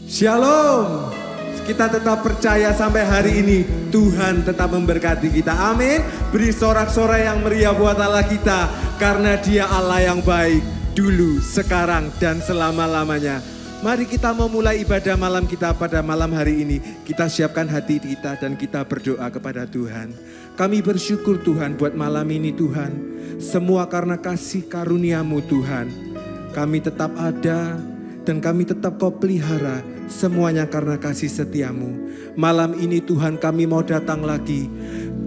Shalom. Kita tetap percaya sampai hari ini Tuhan tetap memberkati kita. Amin. Beri sorak-sorai yang meriah buat Allah kita, karena Dia Allah yang baik dulu, sekarang, dan selama-lamanya. Mari kita memulai ibadah malam kita pada malam hari ini. Kita siapkan hati kita dan kita berdoa kepada Tuhan. Kami bersyukur Tuhan buat malam ini Tuhan. Semua karena kasih karunia-Mu Tuhan. Kami tetap ada dan kami tetap Kau pelihara. Semuanya karena kasih setia-Mu. Malam ini Tuhan kami mau datang lagi.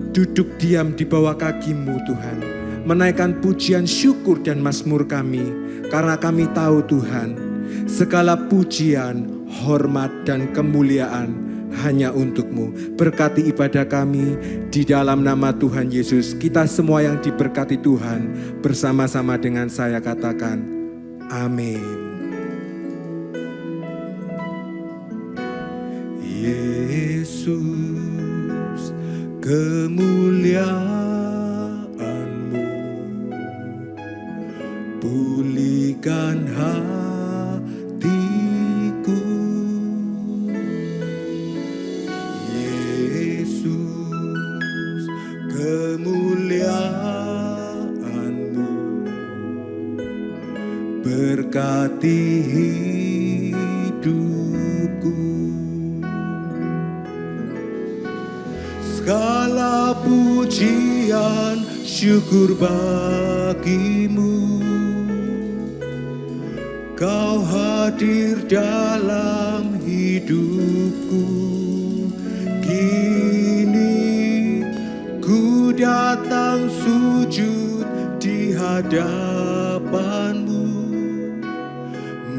Duduk diam di bawah kaki-Mu Tuhan. Menaikkan pujian, syukur dan mazmur kami. Karena kami tahu Tuhan, segala pujian, hormat dan kemuliaan hanya untuk-Mu. Berkati ibadah kami di dalam nama Tuhan Yesus. Kita semua yang diberkati Tuhan, bersama-sama dengan saya katakan amin. Yesus, kemuliaan-Mu pulihkan hatiku. Yesus, kemuliaan-Mu berkati hidupku. Segala pujian, syukur bagi-Mu. Kau hadir dalam hidupku. Kini ku datang sujud di hadapan-Mu,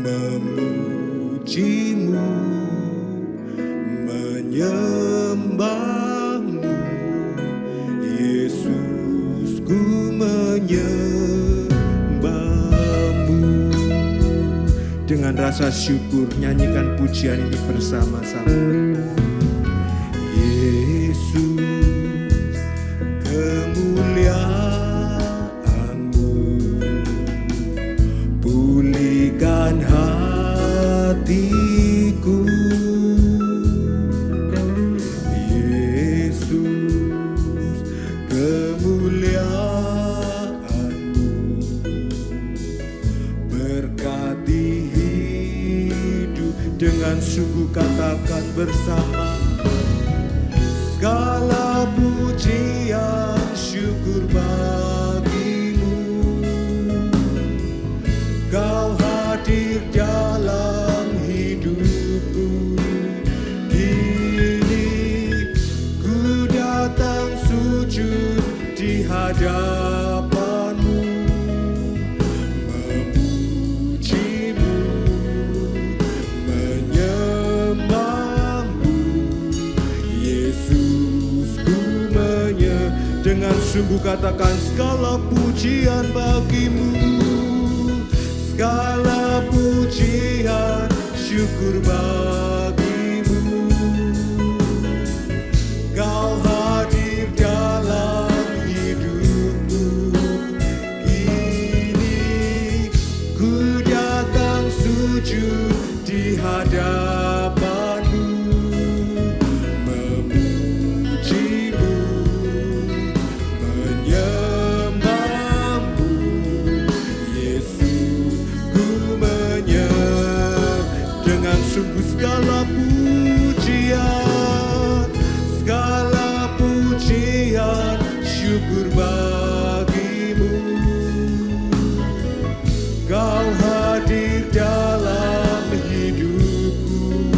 memuji-Mu, menyembah. Menyembah-Mu. Dengan rasa syukur nyanyikan pujian ini bersama-sama. Yesus, kemuliaan-Mu pulihkan hatiku. Dengan sungguh katakan bersama, segala pujian, syukur bagi-Mu. Kau hadir dalam hidupku. Kini ku datang sujud di hadapan-Mu, dengan sungguh katakan, segala pujian bagi-Mu. Segala pujian, syukur bagi-Mu. Kau hadir dalam hidupku. Kini ku datang sujud di hadapan-Mu, memuji-Mu, menyembah-Mu. Yesus, ku dengan sungguh segala pujian, syukur bagi-Mu. Kau hadir dalam hidupku.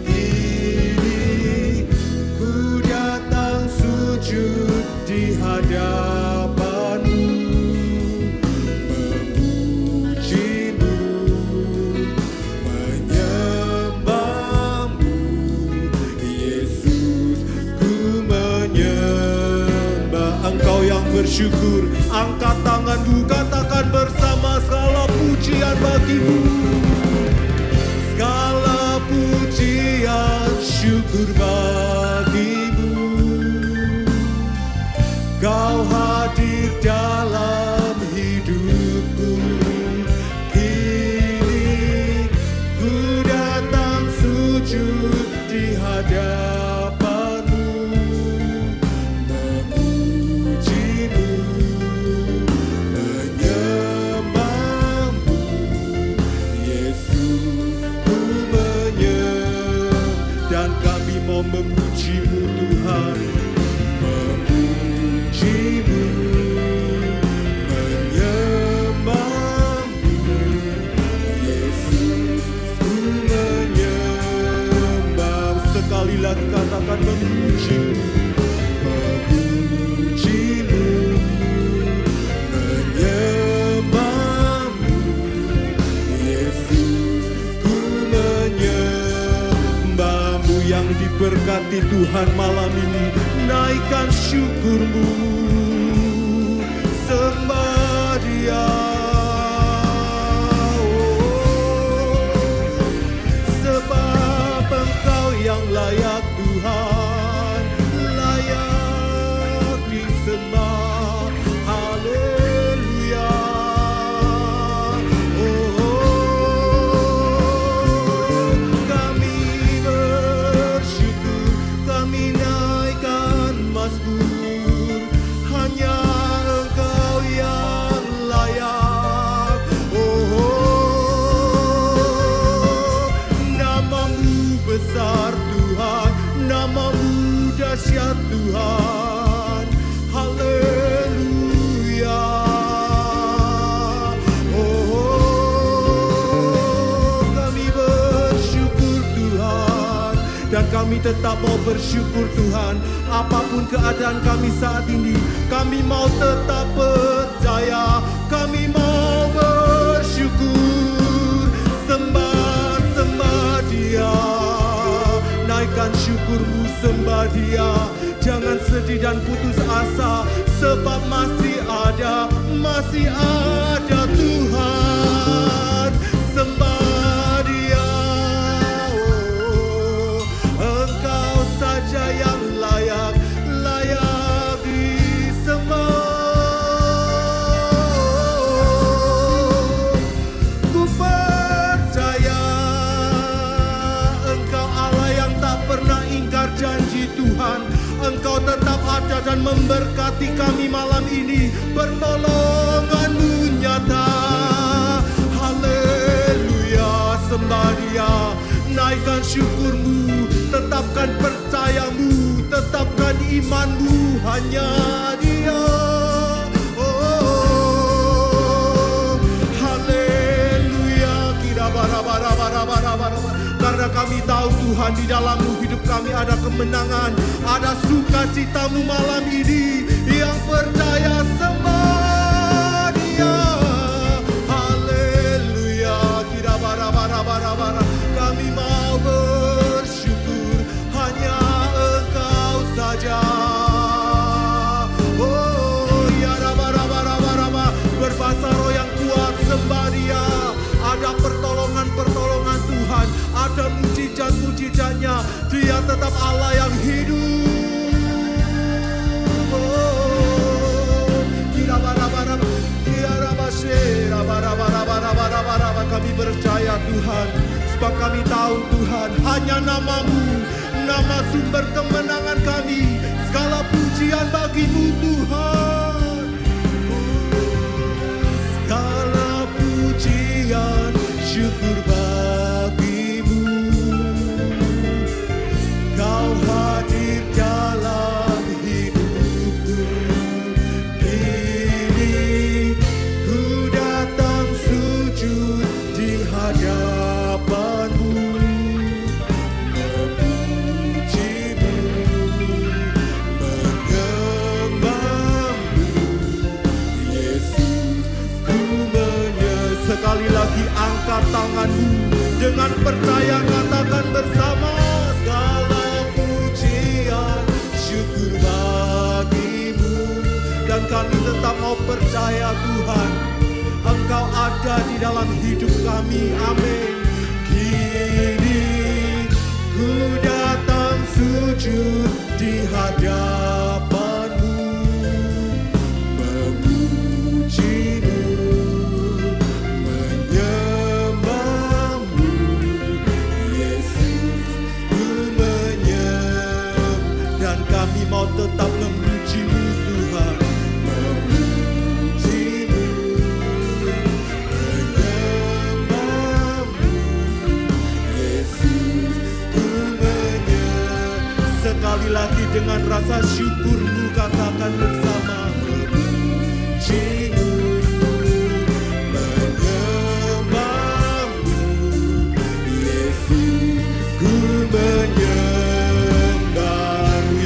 Kini ku datang sujud di hadapan-Mu, memuji-Mu, menyembah-Mu. Yesus, ku menyembah. Engkau yang bersyukur, angkat tanganmu, katakan bersama, segala pujian bagi-Mu. Segala pujian, syukur bagi-Mu. Kau hadir dalam hidupku. Kini ku datang hadapanmu, memujimu, menyembahmu, Yesus ku dan kami mau memujimu Tuhan, memujimu, menyembahmu, Yesus ku menyembah. Sekali lagi katakan memujimu, memujimu, menyembahmu, Yesus ku menyembahmu. Yang diberkati Tuhan malam ini, naikkan syukurmu, sembah Dia. Sebab Engkau yang layak Tuhan, layak disembah. Haleluya. Kami bersyukur, kami naikkan mazmur, hanya Engkau yang layak. Namamu besar Tuhan, namamu dahsyat Tuhan. Haleluya. Kami bersyukur Tuhan, dan kami tetap mau bersyukur Tuhan. Apapun keadaan kami saat ini, kami mau tetap percaya, kami mau bersyukur, sembah Dia. Naikkan syukurmu, sembah Dia. Jangan sedih dan putus asa, sebab masih ada Tuhan. Sembah Dia. Engkau saja yang layak disembah. Ku percaya Engkau Allah yang tak pernah ingkar janji Tuhan. Engkau tetap ada dan memberkati kami malam ini. Pertolongan-Mu nyata. Haleluya. Sembah Dia. Naikkan syukurmu, tetapkan percayamu, tetapkan imanmu, hanya Dia. Haleluya. Karena kami tahu Tuhan, di dalam-Mu hidup kami ada kemenangan, ada sukacita-Mu malam ini. Yang percaya sembah Dia. Haleluya. Kami mau bersyukur, hanya Engkau saja. Berbahasa roh yang kuat, sembah Dia. Ada pertolongan Tuhan, ada mujizat-mujizatnya. Dia tetap Allah yang hidup. Kami percaya Tuhan, sebab kami tahu Tuhan, hanya nama-Mu, nama sumber kemenangan kami. Segala pujian bagi-Mu Tuhan. Segala pujian, syukur bagi-Mu. Kau hadir dalam hidupku. Kini ku datang sujud di hadapan-Mu, memuji-Mu, menyembah-Mu, Yesus ku sekali lagi angkat tangan-Mu, dengan percaya katakan bersama, segala pujian syukur bagi-Mu. Dan kami tetap mau percaya Tuhan, Engkau ada di dalam hidup kami. Amin. Kini ku datang sujud di hadapan-Mu, memuji-Mu, menyembah-Mu, Yesus ku menyembah. Sekali lagi dengan rasa syukurmu katakan bersama, memujimu, menyembahmu, Yesus ku menyembahmu.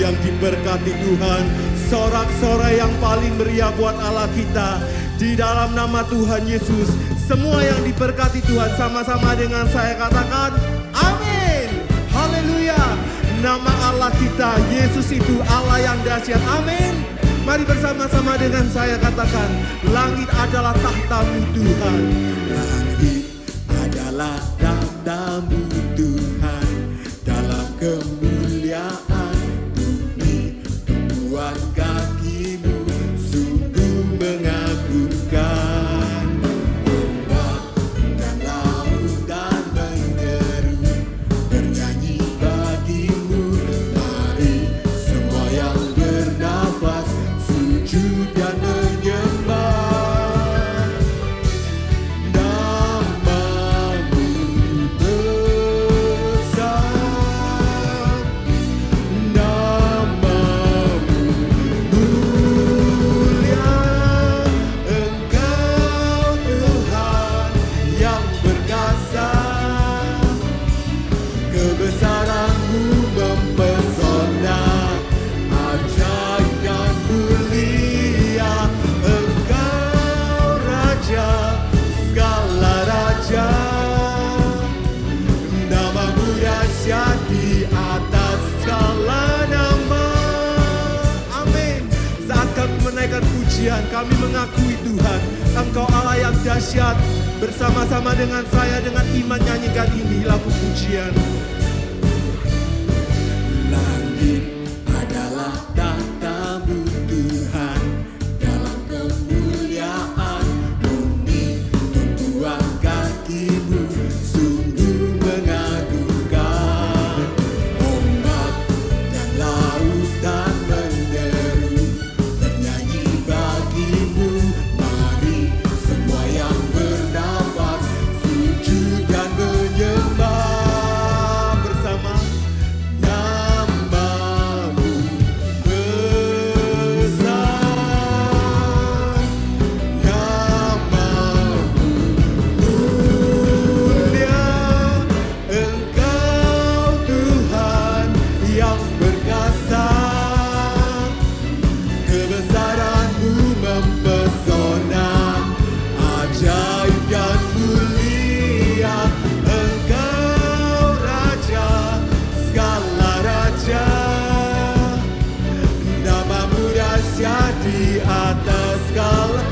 Yang diberkati Tuhan, sorak-sorai yang paling meriah buat Allah kita di dalam nama Tuhan Yesus. Semua yang diberkati Tuhan sama-sama dengan saya katakan amin. Haleluya. Nama Allah kita Yesus itu Allah yang dahsyat. Amin. Mari bersama-sama dengan saya katakan, langit adalah tahta-Mu Tuhan. Langit adalah tahta-Mu Tuhan, dalam kemuliaan bumi tumpuan kaki-Mu sungguh mengagumkan. Ombak dan laut dan menyeru bernyanyi bagi-Mu. Mari semua yang bernafas sujud dan menyembah. Nama-Mu besar, nama-Mu mulia. Engkau Tuhan yang berkuasa, kebesaran-Mu mempesona, ajaib dan mulia. Engkau Raja segala raja, nama-Mu dahsyat di atas segala nama. Amin. Saat kami menaikkan pujian, kami mengakui Tuhan, Engkau Allah yang dahsyat. Bersama-sama dengan saya dengan iman nyanyikan ini lagu pujian. Langit adalah tahta-Mu Tuhan, dalam kemuliaan bumi tumpuan kaki-Mu sungguh mengagumkan. Ombak dan laut dan menyeru bernyanyi bagi-Mu. Mari semua yang bernafas sujud dan menyembah bersama. Nama-Mu besar, nama-Mu mulia. Engkau Tuhan yang berkuasa, kebesaran-Mu mempesona, ajaib dan mulia. Engkau Raja segala raja, nama-Mu dahsyat di atas segala.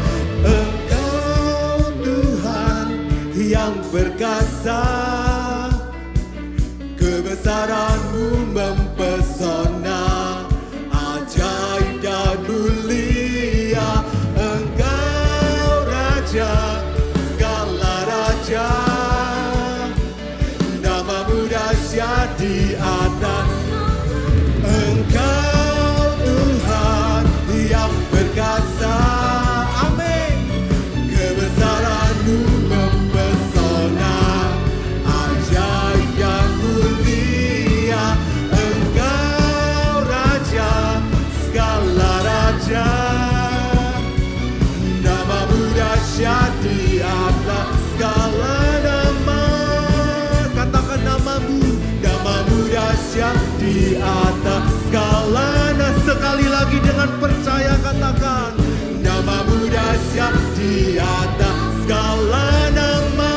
Engkau Tuhan yang berkuasa, kebesaran-Mu mempesona, ajaib dan mulia. Engkau Raja segala raja, nama-Mu dahsyat di atas. Engkau Tuhan yang berkuasa, amin. Kebesaran-Mu mempesona, ajaib dan mulia. Engkau Raja segala raja, nama-Mu dahsyat di atas segala nama. Katakan nama-Mu, nama-Mu dahsyat di atas segala nama. Sekali lagi dengan percaya katakan, nama-Mu dahsyat di atas segala nama.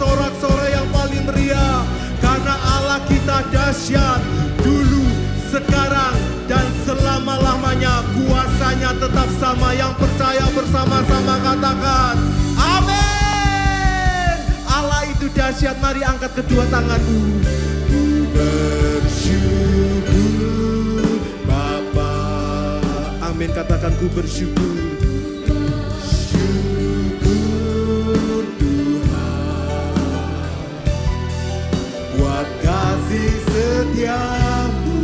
Sorak-sorai yang paling meriah, karena Allah kita dahsyat dulu, sekarang dan selama-lamanya. Kuasanya tetap sama. Yang percaya bersama-sama katakan amin. Allah itu dahsyat. Mari angkat kedua tanganmu. Ku bersyukur Bapa. Amin. Katakan ku bersyukur. Syukur Tuhan buat kasih setia-Mu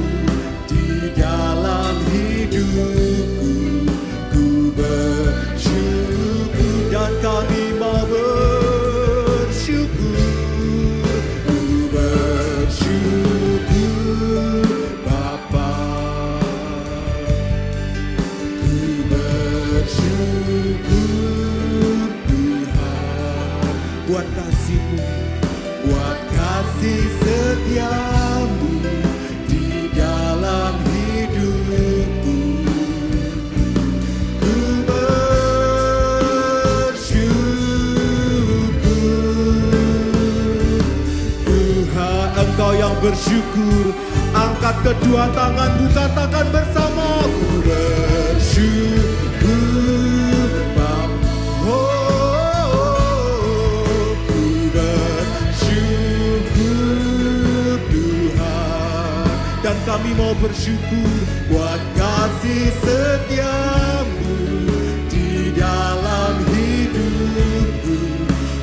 di dalam hidupku. Ku bersyukur dan kami mau bersyukur. Ku bersyukur kasih setiamu di dalam hidupku. Ku bersyukur. Tuhan, Engkau yang bersyukur. Angkat kedua tanganmu, katakan bersama. Ku bersyukur Bapa. Ku bersyukur Tuhan. Dan kami mau bersyukur buat kasih setiamu di dalam hidupku.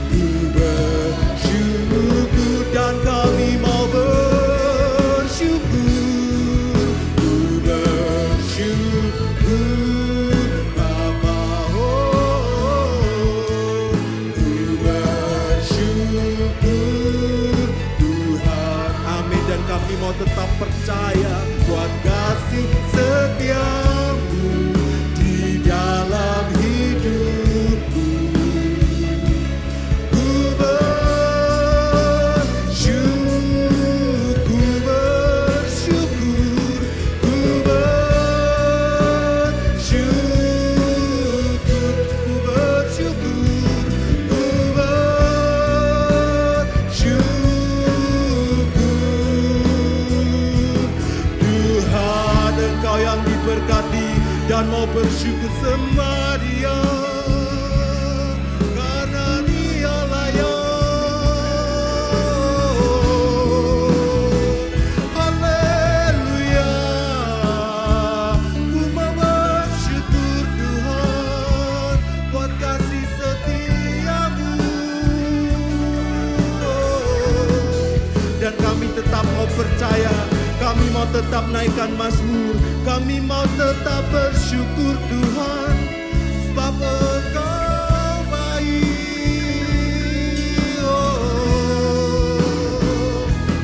Ku bersyukur dan kami mau bersyukur. Ku bersyukur Bapa. Ku bersyukur Tuhan. Amin. Dan kami mau tetap percaya buat kasih setiamu di dalam hidupku. Ku bersyukur, ku bersyukur, ku bersyukur, ku bersyukur, ku bersyukur. Tuhan, Engkau yang diberkati dan mau bersyukur sama Dia, karena Dia layak. Haleluya. Ku mau bersyukur Tuhan buat kasih setiamu. Dan kami tetap mau percaya, kami mau tetap naikkan mazmur, kami mau tetap bersyukur Tuhan, sebab Engkau baik.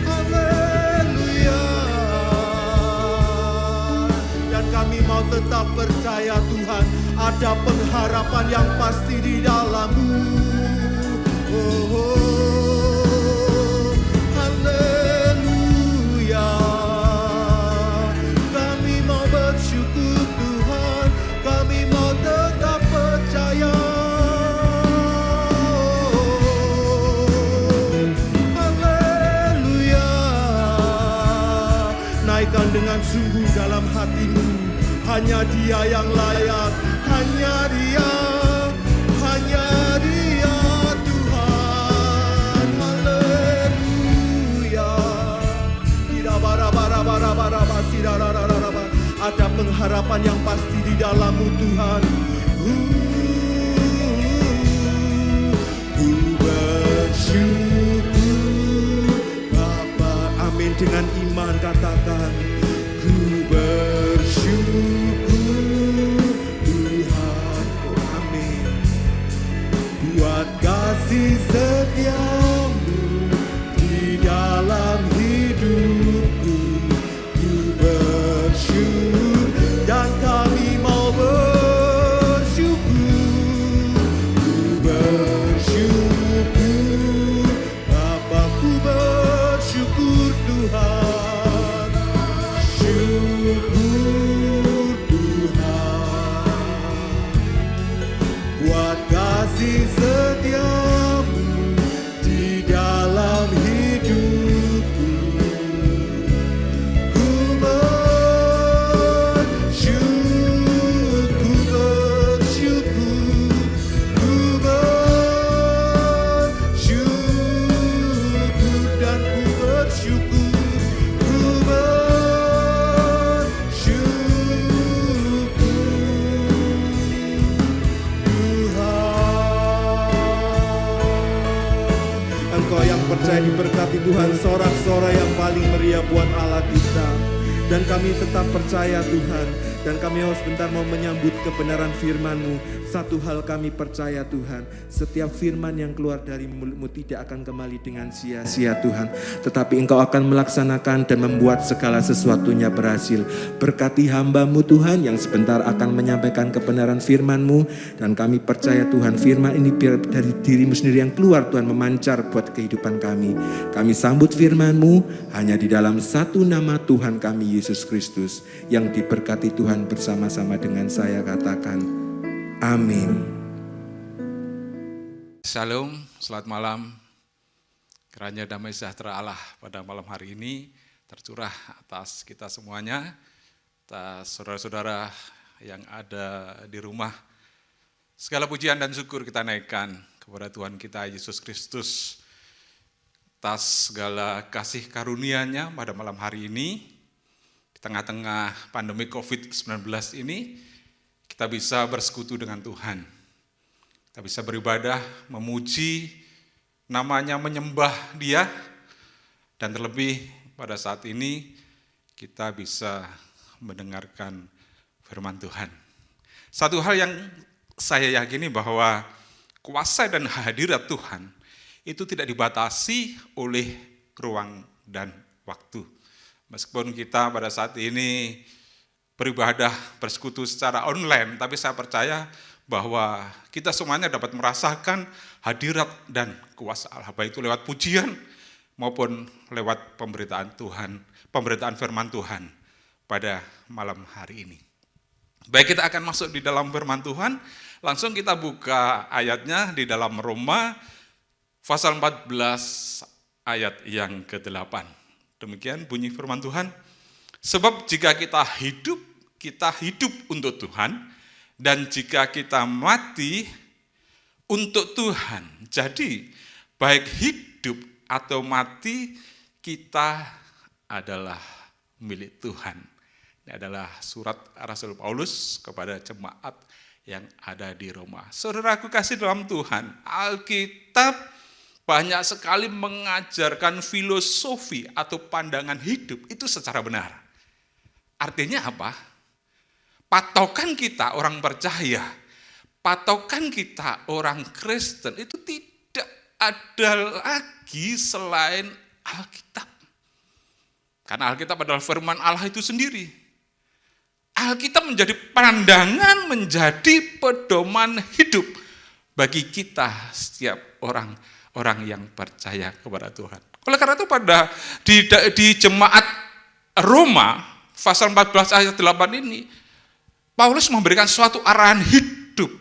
Haleluya. Dan kami mau tetap percaya Tuhan, ada pengharapan yang pasti di dalam-Mu. Haleluya. Kami mau bersyukur Tuhan, kami mau tetap percaya. Haleluya. Naikkan dengan sungguh dalam hatimu, hanya Dia yang layak, hanya Dia, hanya Dia Tuhan. Haleluya. Ada pengharapan yang pasti di dalam-Mu Tuhan. Ku bersyukur Bapa. Amin. Dengan iman katakan, ku bersyukur Tuhan. Amin. Buat kasih setiamu di dalam hidupku. Ku bersyukur dan kami mau bersyukur. Ku bersyukur Bapa. Ku bersyukur Tuhan. Syukur Tuhan buat kasih setiamu di dalam hidupku. Ku bersyukur, ku bersyukur, ku bersyukur dan ku bersyukur, ku bersyukur Tuhan. Engkau yang percaya diberkati Tuhan, sorak-sorai yang paling meriah buat Allah kita. Dan kami tetap percaya Tuhan. Dan kami sebentar mau menyambut kebenaran firman-Mu. Satu hal kami percaya Tuhan, setiap firman yang keluar dari mulut-Mu tidak akan kembali dengan sia-sia Tuhan. Tetapi Engkau akan melaksanakan dan membuat segala sesuatunya berhasil. Berkati hamba-Mu Tuhan yang sebentar akan menyampaikan kebenaran firman-Mu. Dan kami percaya Tuhan, firman ini biar dari diri-Mu sendiri yang keluar Tuhan memancar buat kehidupan kami. Kami sambut firman-Mu hanya di dalam satu nama Tuhan kami Yesus Kristus. Yang diberkati Tuhan bersama-sama dengan saya katakan amin. Shalom, selamat malam. Kiranya damai sejahtera Allah pada malam hari ini tercurah atas kita semuanya, atas saudara-saudara yang ada di rumah. Segala pujian dan syukur kita naikkan kepada Tuhan kita Yesus Kristus atas segala kasih karunia-Nya pada malam hari ini. Di tengah-tengah pandemi COVID-19 ini, kita bisa bersekutu dengan Tuhan. Kita bisa beribadah, memuji namanya, menyembah Dia. Dan terlebih pada saat ini kita bisa mendengarkan firman Tuhan. Satu hal yang saya yakini bahwa kuasa dan hadirat Tuhan itu tidak dibatasi oleh ruang dan waktu. Meskipun kita pada saat ini beribadah, bersekutu secara online, tapi saya percaya bahwa kita semuanya dapat merasakan hadirat dan kuasa Allah, baik itu lewat pujian maupun lewat pemberitaan Tuhan, pemberitaan firman Tuhan pada malam hari ini. Baik, kita akan masuk di dalam firman Tuhan, langsung kita buka ayatnya di dalam Roma pasal 14 ayat yang ke-8. Demikian bunyi firman Tuhan. Sebab jika kita hidup untuk Tuhan, dan jika kita mati untuk Tuhan. Jadi baik hidup atau mati kita adalah milik Tuhan. Ini adalah surat Rasul Paulus kepada jemaat yang ada di Roma. Saudaraku kasih dalam Tuhan, Alkitab banyak sekali mengajarkan filosofi atau pandangan hidup itu secara benar. Artinya apa? Patokan kita orang percaya, patokan kita orang Kristen itu tidak ada lagi selain Alkitab. Karena Alkitab adalah firman Allah itu sendiri. Alkitab menjadi pandangan, menjadi pedoman hidup bagi kita setiap orang yang percaya kepada Tuhan. Oleh karena itu di jemaat Roma pasal 14 ayat 8 ini, Paulus memberikan suatu arahan hidup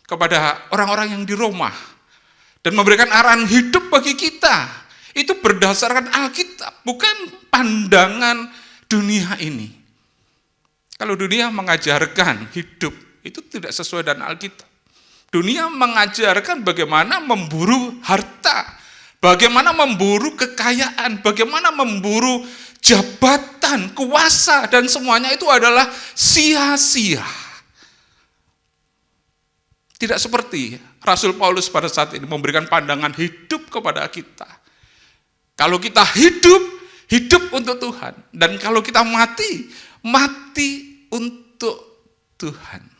kepada orang-orang yang di Roma. Dan memberikan arahan hidup bagi kita. Itu berdasarkan Alkitab, bukan pandangan dunia ini. Kalau dunia mengajarkan hidup, itu tidak sesuai dengan Alkitab. Dunia mengajarkan bagaimana memburu harta, bagaimana memburu kekayaan, bagaimana memburu jabatan, kuasa, dan semuanya itu adalah sia-sia. Tidak seperti Rasul Paulus pada saat ini memberikan pandangan hidup kepada kita. Kalau kita hidup untuk Tuhan. Dan kalau kita mati untuk Tuhan.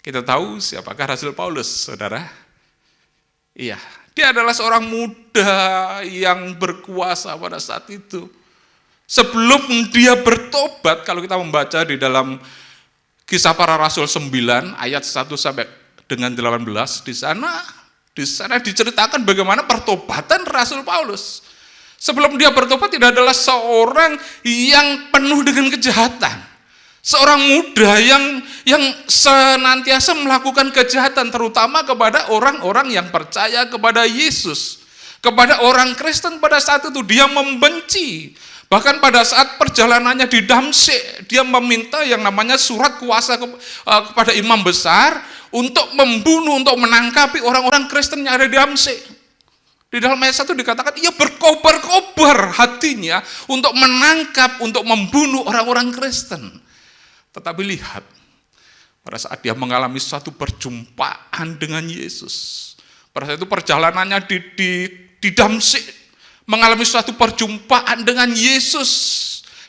Kita tahu siapakah Rasul Paulus, saudara? Iya, dia adalah seorang muda yang berkuasa pada saat itu. Sebelum dia bertobat, kalau kita membaca di dalam Kisah Para Rasul 9 ayat 1 sampai dengan 18, di sana diceritakan bagaimana pertobatan Rasul Paulus. Sebelum dia bertobat, tidak adalah seorang yang penuh dengan kejahatan. Seorang muda yang senantiasa melakukan kejahatan, terutama kepada orang-orang yang percaya kepada Yesus. Kepada orang Kristen pada saat itu dia membenci. Bahkan pada saat perjalanannya di Damsyik, dia meminta yang namanya surat kuasa kepada imam besar untuk membunuh, untuk menangkapi orang-orang Kristen yang ada di Damsyik. Di dalam ayat 1 dikatakan, ia berkobar-kobar hatinya untuk menangkap, untuk membunuh orang-orang Kristen. Tetapi lihat, pada saat dia mengalami suatu perjumpaan dengan Yesus, pada saat itu perjalanannya di Damsyik, mengalami suatu perjumpaan dengan Yesus,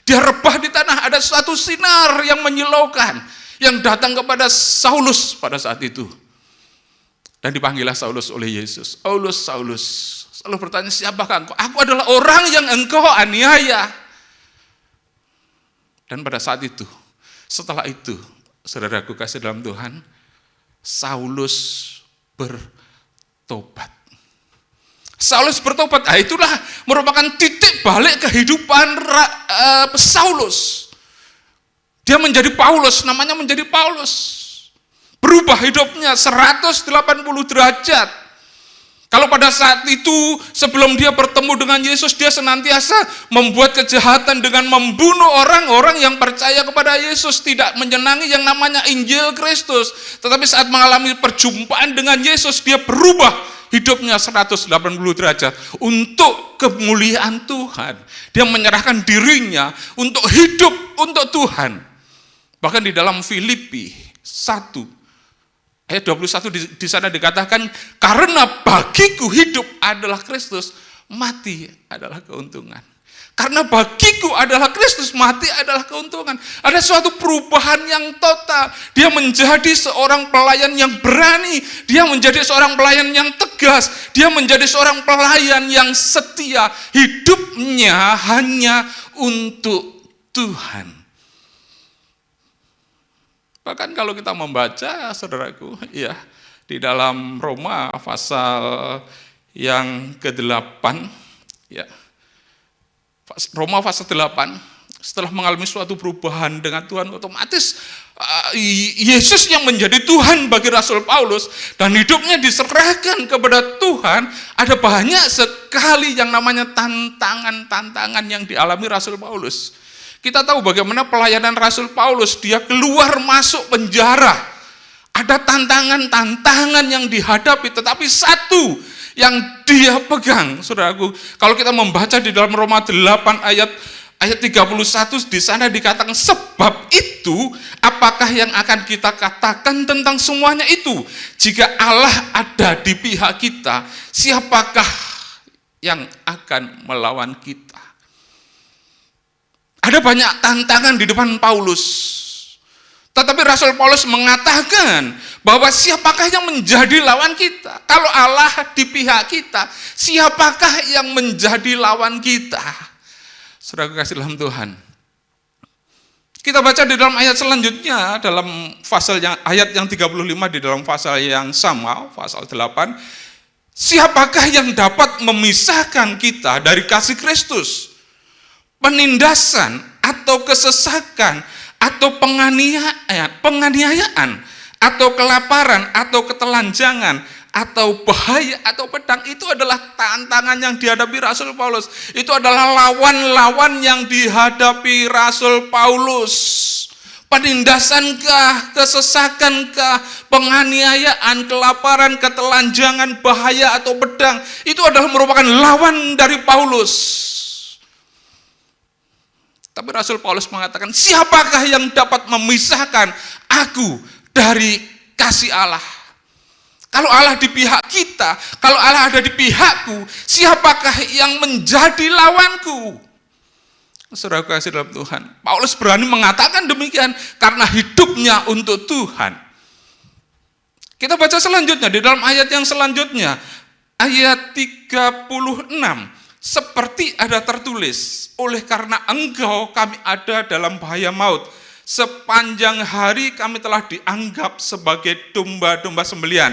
Dia rebah di tanah, ada suatu sinar yang menyilaukan, yang datang kepada Saulus pada saat itu. Dan dipanggillah Saulus oleh Yesus. Saulus, Saulus. Selalu bertanya, siapakah engkau? Aku adalah orang yang engkau aniaya. Dan pada saat itu, setelah itu, saudaraku kasih dalam Tuhan, Saulus bertobat. Saulus bertobat, itulah merupakan titik balik kehidupan Saulus. Dia menjadi Paulus, namanya menjadi Paulus. Berubah hidupnya 180 derajat. Kalau pada saat itu, sebelum dia bertemu dengan Yesus, dia senantiasa membuat kejahatan dengan membunuh orang-orang yang percaya kepada Yesus, tidak menyenangi yang namanya Injil Kristus. Tetapi saat mengalami perjumpaan dengan Yesus, dia berubah hidupnya 180 derajat untuk kemuliaan Tuhan. Dia menyerahkan dirinya untuk hidup untuk Tuhan. Bahkan di dalam Filipi 1 ayat 21 di sana dikatakan, karena bagiku hidup adalah Kristus, mati adalah keuntungan. Karena bagiku adalah Kristus, mati adalah keuntungan. Ada suatu perubahan yang total. Dia menjadi seorang pelayan yang berani. Dia menjadi seorang pelayan yang tegas. Dia menjadi seorang pelayan yang setia. Hidupnya hanya untuk Tuhan. Bahkan kalau kita membaca, saudaraku, ya, di dalam Roma pasal yang ke-8, ya, Roma pasal 8, setelah mengalami suatu perubahan dengan Tuhan, otomatis Yesus yang menjadi Tuhan bagi Rasul Paulus, dan hidupnya diserahkan kepada Tuhan. Ada banyak sekali yang namanya tantangan-tantangan yang dialami Rasul Paulus. Kita tahu bagaimana pelayanan Rasul Paulus, dia keluar masuk penjara. Ada tantangan-tantangan yang dihadapi, tetapi satu yang dia pegang, saudaraku. Kalau kita membaca di dalam Roma 8 ayat 31, di sana dikatakan, sebab itu apakah yang akan kita katakan tentang semuanya itu? Jika Allah ada di pihak kita, siapakah yang akan melawan kita? Ada banyak tantangan di depan Paulus. Tetapi Rasul Paulus mengatakan bahwa siapakah yang menjadi lawan kita? Kalau Allah di pihak kita, siapakah yang menjadi lawan kita? Saudara kasih dalam Tuhan. Kita baca di dalam ayat selanjutnya, dalam pasal yang ayat yang 35 di dalam pasal yang sama, pasal 8. Siapakah yang dapat memisahkan kita dari kasih Kristus? Penindasan atau kesesakan, atau penganiayaan, atau kelaparan, atau ketelanjangan, atau bahaya, atau pedang. Itu adalah tantangan yang dihadapi Rasul Paulus. Itu adalah lawan-lawan yang dihadapi Rasul Paulus. Penindasankah, kesesakankah, penganiayaan, kelaparan, ketelanjangan, bahaya, atau pedang. Itu adalah merupakan lawan dari Paulus. Tapi Rasul Paulus mengatakan, siapakah yang dapat memisahkan aku dari kasih Allah? Kalau Allah di pihak kita, kalau Allah ada di pihakku, siapakah yang menjadi lawanku? Saudara kasih dalam Tuhan, Paulus berani mengatakan demikian karena hidupnya untuk Tuhan. Kita baca selanjutnya, di dalam ayat yang selanjutnya, ayat 36. Seperti ada tertulis, oleh karena engkau kami ada dalam bahaya maut. Sepanjang hari kami telah dianggap sebagai domba-domba sembelihan.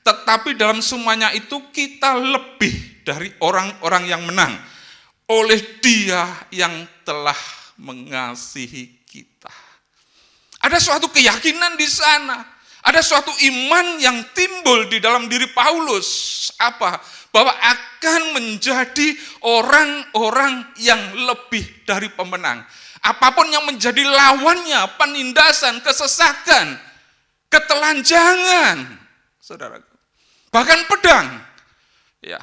Tetapi dalam semuanya itu kita lebih dari orang-orang yang menang. Oleh Dia yang telah mengasihi kita. Ada suatu keyakinan di sana. Ada suatu iman yang timbul di dalam diri Paulus. Apa? Bahwa akan menjadi orang-orang yang lebih dari pemenang. Apapun yang menjadi lawannya, penindasan, kesesakan, ketelanjangan, saudaraku, bahkan pedang. Ya,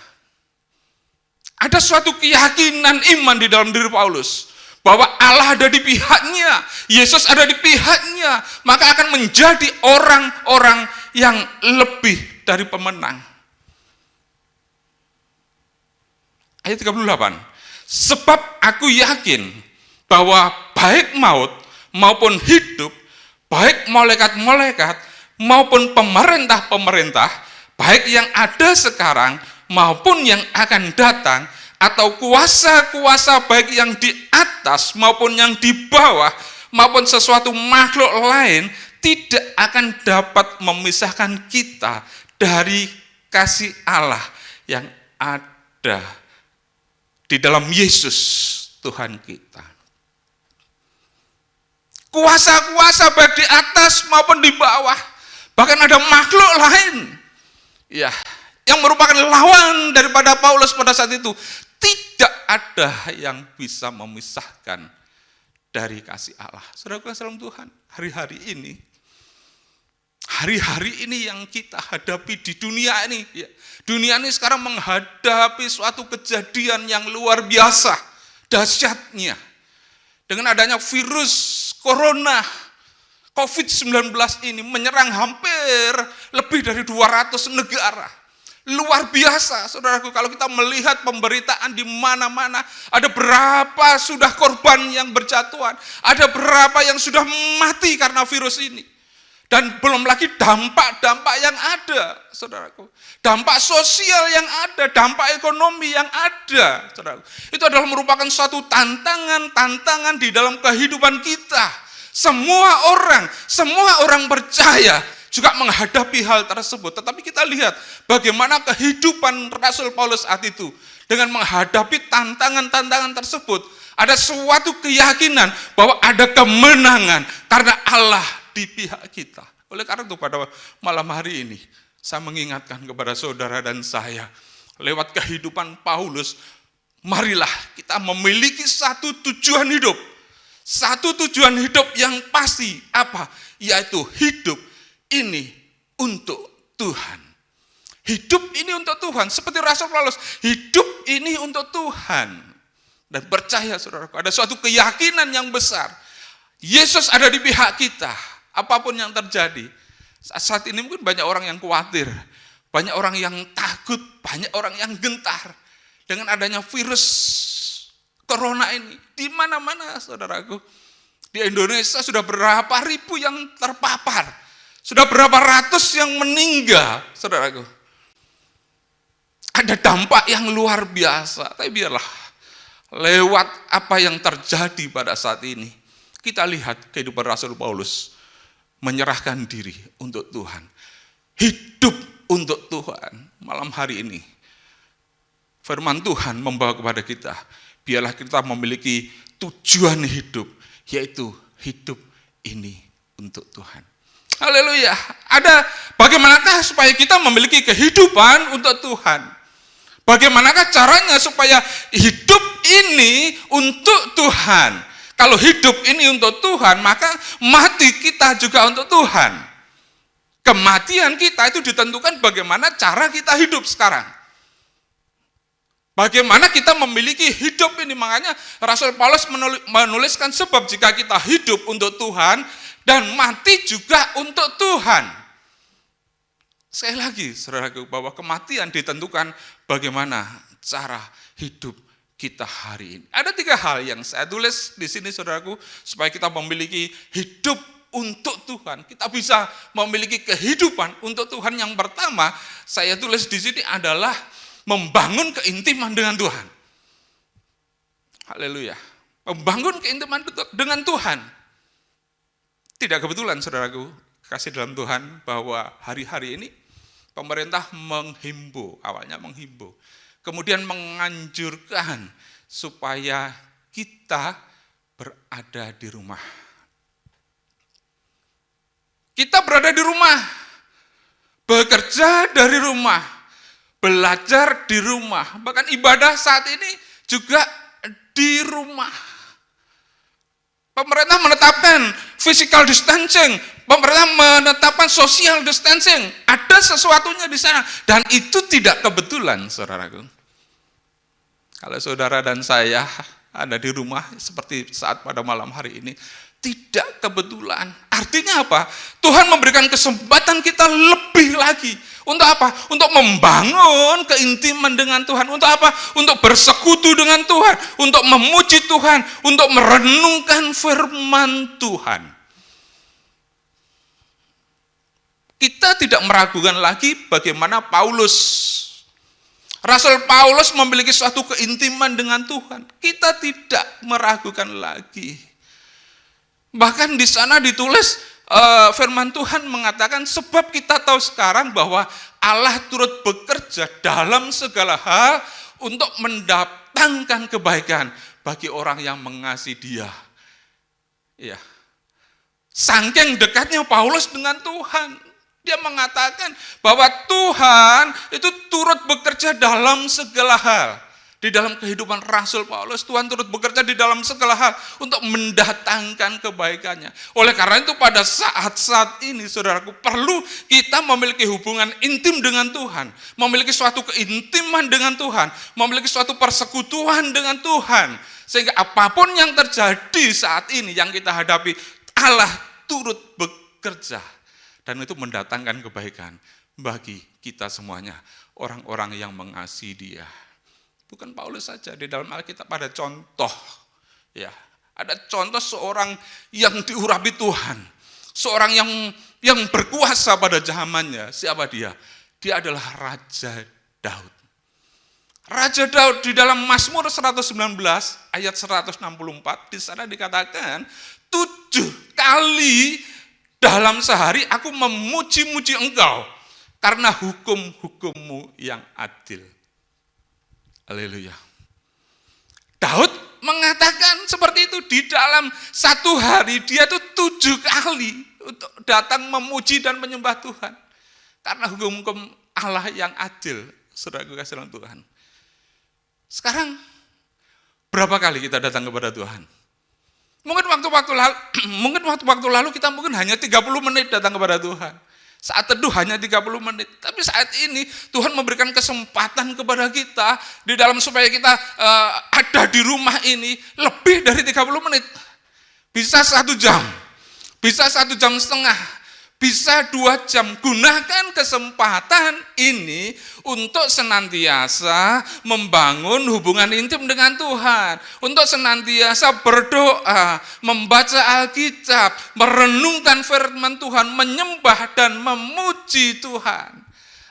ada suatu keyakinan iman di dalam diri Paulus bahwa Allah ada di pihaknya, Yesus ada di pihaknya, maka akan menjadi orang-orang yang lebih dari pemenang. Ayat 38, sebab aku yakin bahwa baik maut maupun hidup, baik malaikat-malaikat maupun pemerintah-pemerintah, baik yang ada sekarang maupun yang akan datang, atau kuasa-kuasa baik yang di atas maupun yang di bawah, maupun sesuatu makhluk lain, tidak akan dapat memisahkan kita dari kasih Allah yang ada di dalam Yesus Tuhan kita. Kuasa-kuasa baik di atas maupun di bawah, bahkan ada makhluk lain ya yang merupakan lawan daripada Paulus pada saat itu, tidak ada yang bisa memisahkan dari kasih Allah. Saudara salam Tuhan, hari-hari ini yang kita hadapi di dunia ini, ya, dunia ini sekarang menghadapi suatu kejadian yang luar biasa dahsyatnya. Dengan adanya virus corona COVID-19 ini menyerang hampir lebih dari 200 negara. Luar biasa, saudaraku, kalau kita melihat pemberitaan di mana-mana, ada berapa sudah korban yang berjatuhan, ada berapa yang sudah mati karena virus ini. Dan belum lagi dampak-dampak yang ada, saudaraku. Dampak sosial yang ada, dampak ekonomi yang ada, saudaraku. Itu adalah merupakan suatu tantangan di dalam kehidupan kita. Semua orang percaya juga menghadapi hal tersebut. Tetapi kita lihat bagaimana kehidupan Rasul Paulus saat itu. Dengan menghadapi tantangan-tantangan tersebut, ada suatu keyakinan bahwa ada kemenangan karena Allah di pihak kita. Oleh karena itu pada malam hari ini, saya mengingatkan kepada saudara dan saya, lewat kehidupan Paulus, marilah kita memiliki satu tujuan hidup. Satu tujuan hidup yang pasti, apa? Yaitu hidup ini untuk Tuhan. Hidup ini untuk Tuhan. Seperti Rasul Paulus, hidup ini untuk Tuhan. Dan percaya saudaraku, ada suatu keyakinan yang besar. Yesus ada di pihak kita. Apapun yang terjadi. Saat ini mungkin banyak orang yang khawatir. Banyak orang yang takut. Banyak orang yang gentar. Dengan adanya virus corona ini. Di mana-mana saudaraku. Di Indonesia sudah berapa ribu yang terpapar. Sudah berapa ratus yang meninggal, saudaraku. Ada dampak yang luar biasa. Tapi biarlah, lewat apa yang terjadi pada saat ini, kita lihat kehidupan Rasul Paulus menyerahkan diri untuk Tuhan. Hidup untuk Tuhan. Malam hari ini, firman Tuhan membawa kepada kita, biarlah kita memiliki tujuan hidup, yaitu hidup ini untuk Tuhan. Haleluya. Ada bagaimanakah supaya kita memiliki kehidupan untuk Tuhan? Bagaimanakah caranya supaya hidup ini untuk Tuhan? Kalau hidup ini untuk Tuhan, maka mati kita juga untuk Tuhan. Kematian kita itu ditentukan bagaimana cara kita hidup sekarang. Bagaimana kita memiliki hidup ini. Makanya Rasul Paulus menuliskan, sebab jika kita hidup untuk Tuhan dan mati juga untuk Tuhan. Sekali lagi, saudaraku, bahwa kematian ditentukan bagaimana cara hidup kita hari ini. Ada 3 hal yang saya tulis di sini, saudaraku, supaya kita memiliki hidup untuk Tuhan. Kita bisa memiliki kehidupan untuk Tuhan. Yang pertama, saya tulis di sini adalah membangun keintiman dengan Tuhan. Haleluya. Membangun keintiman dengan Tuhan. Tidak kebetulan, saudaraku, kasih dalam Tuhan, bahwa hari-hari ini pemerintah menghimbau, awalnya menghimbau, kemudian menganjurkan supaya kita berada di rumah. Kita berada di rumah, bekerja dari rumah, belajar di rumah, bahkan ibadah saat ini juga di rumah. Pemerintah menetapkan physical distancing, pemerintah menetapkan social distancing. Ada sesuatunya di sana, dan itu tidak kebetulan, saudaraku. Kalau saudara dan saya ada di rumah seperti saat pada malam hari ini, tidak kebetulan. Artinya apa? Tuhan memberikan kesempatan kita lebih lagi. Untuk apa? Untuk membangun keintiman dengan Tuhan. Untuk apa? Untuk bersekutu dengan Tuhan. Untuk memuji Tuhan. Untuk merenungkan firman Tuhan. Kita tidak meragukan lagi bagaimana Rasul Paulus memiliki suatu keintiman dengan Tuhan. Kita tidak meragukan lagi. Bahkan di sana ditulis firman Tuhan mengatakan, sebab kita tahu sekarang bahwa Allah turut bekerja dalam segala hal untuk mendatangkan kebaikan bagi orang yang mengasihi Dia. Ya. Saking dekatnya Paulus dengan Tuhan. Dia mengatakan bahwa Tuhan itu turut bekerja dalam segala hal. Di dalam kehidupan Rasul Paulus, Tuhan turut bekerja di dalam segala hal untuk mendatangkan kebaikannya. Oleh karena itu pada saat-saat ini, saudaraku, perlu kita memiliki hubungan intim dengan Tuhan. Memiliki suatu keintiman dengan Tuhan. Memiliki suatu persekutuan dengan Tuhan. Sehingga apapun yang terjadi saat ini, yang kita hadapi, Allah turut bekerja. Dan itu mendatangkan kebaikan bagi kita semuanya, orang-orang yang mengasihi Dia. Bukan Paulus saja, di dalam Alkitab ada contoh, ya, ada contoh seorang yang diurapi Tuhan, seorang yang berkuasa pada zamannya. Siapa dia? Dia adalah Raja Daud. Raja Daud di dalam Mazmur 119 ayat 164 di sana dikatakan 7 kali dalam sehari aku memuji-muji Engkau karena hukum-hukum-Mu yang adil. Haleluya. Daud mengatakan seperti itu, di dalam satu hari dia tuh 7 kali untuk datang memuji dan menyembah Tuhan. Karena hukum-hukum Allah yang adil, saudaraku kasih dalam Tuhan. Sekarang berapa kali kita datang kepada Tuhan? Mungkin waktu-waktu lalu kita mungkin hanya 30 menit datang kepada Tuhan. Saat teduh hanya 30 menit. Tapi saat ini Tuhan memberikan kesempatan kepada kita di dalam supaya kita ada di rumah ini lebih dari 30 menit. Bisa 1 jam. Bisa 1 jam setengah. Bisa 2 jam. Gunakan kesempatan ini untuk senantiasa membangun hubungan intim dengan Tuhan. Untuk senantiasa berdoa, membaca Alkitab, merenungkan firman Tuhan, menyembah dan memuji Tuhan.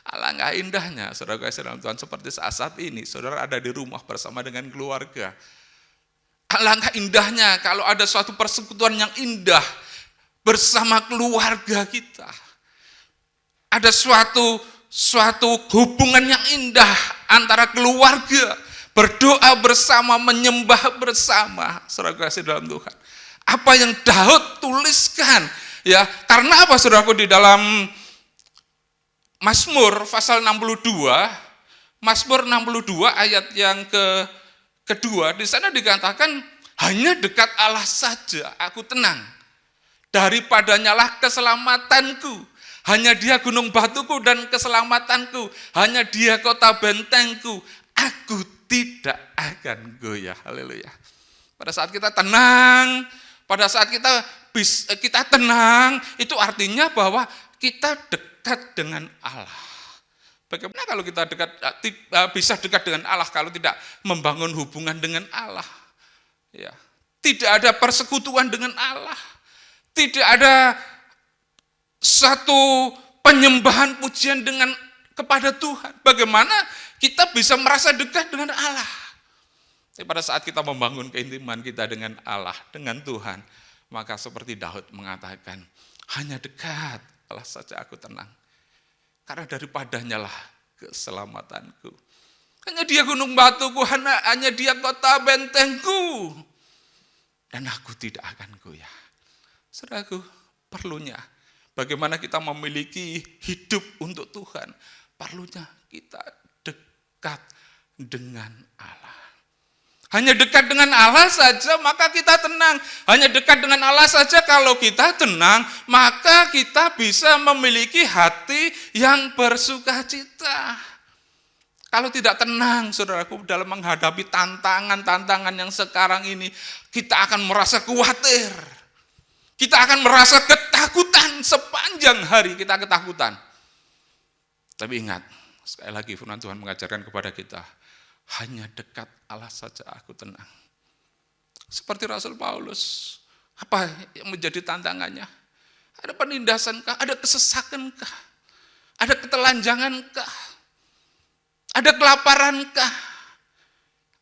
Alangkah indahnya, saudara kasih dalam Tuhan, seperti saat ini, saudara ada di rumah bersama dengan keluarga. Alangkah indahnya kalau ada suatu persekutuan yang indah bersama keluarga kita. Ada suatu hubungan yang indah antara keluarga, berdoa bersama, menyembah bersama. Saudara kasih dalam Tuhan. Apa yang Daud tuliskan, ya, karena apa saudaraku, di dalam Mazmur pasal 62, Mazmur 62 ayat yang kedua, di sana dikatakan hanya dekat Allah saja aku tenang. Daripadanya lah keselamatanku. Hanya Dia gunung batuku dan keselamatanku. Hanya Dia kota bentengku. Aku tidak akan goyah. Haleluya. Pada saat kita tenang, pada saat kita tenang, itu artinya bahwa kita dekat dengan Allah. Bagaimana kalau kita bisa dekat dengan Allah kalau tidak membangun hubungan dengan Allah? Ya. Tidak ada persekutuan dengan Allah. Tidak ada satu penyembahan pujian kepada Tuhan. Bagaimana kita bisa merasa dekat dengan Allah? Tapi pada saat kita membangun keintiman kita dengan Allah, dengan Tuhan, maka seperti Daud mengatakan, hanya dekat Allah saja aku tenang. Karena daripadanya lah keselamatanku. Hanya Dia gunung batuku, hanya Dia kota bentengku. Dan aku tidak akan goyah. Saudaraku, perlunya bagaimana kita memiliki hidup untuk Tuhan. Perlunya kita dekat dengan Allah. Hanya dekat dengan Allah saja maka kita tenang. Hanya dekat dengan Allah saja kalau kita tenang, maka kita bisa memiliki hati yang bersukacita. Kalau tidak tenang, saudaraku, dalam menghadapi tantangan-tantangan yang sekarang ini, kita akan merasa khawatir. Kita akan merasa ketakutan sepanjang hari kita ketakutan. Tapi ingat, sekali lagi firman Tuhan mengajarkan kepada kita, hanya dekat Allah saja aku tenang. Seperti Rasul Paulus, apa yang menjadi tantangannya? Ada penindasankah? Ada kesesakankah? Ada ketelanjangankah? Ada kelaparankah?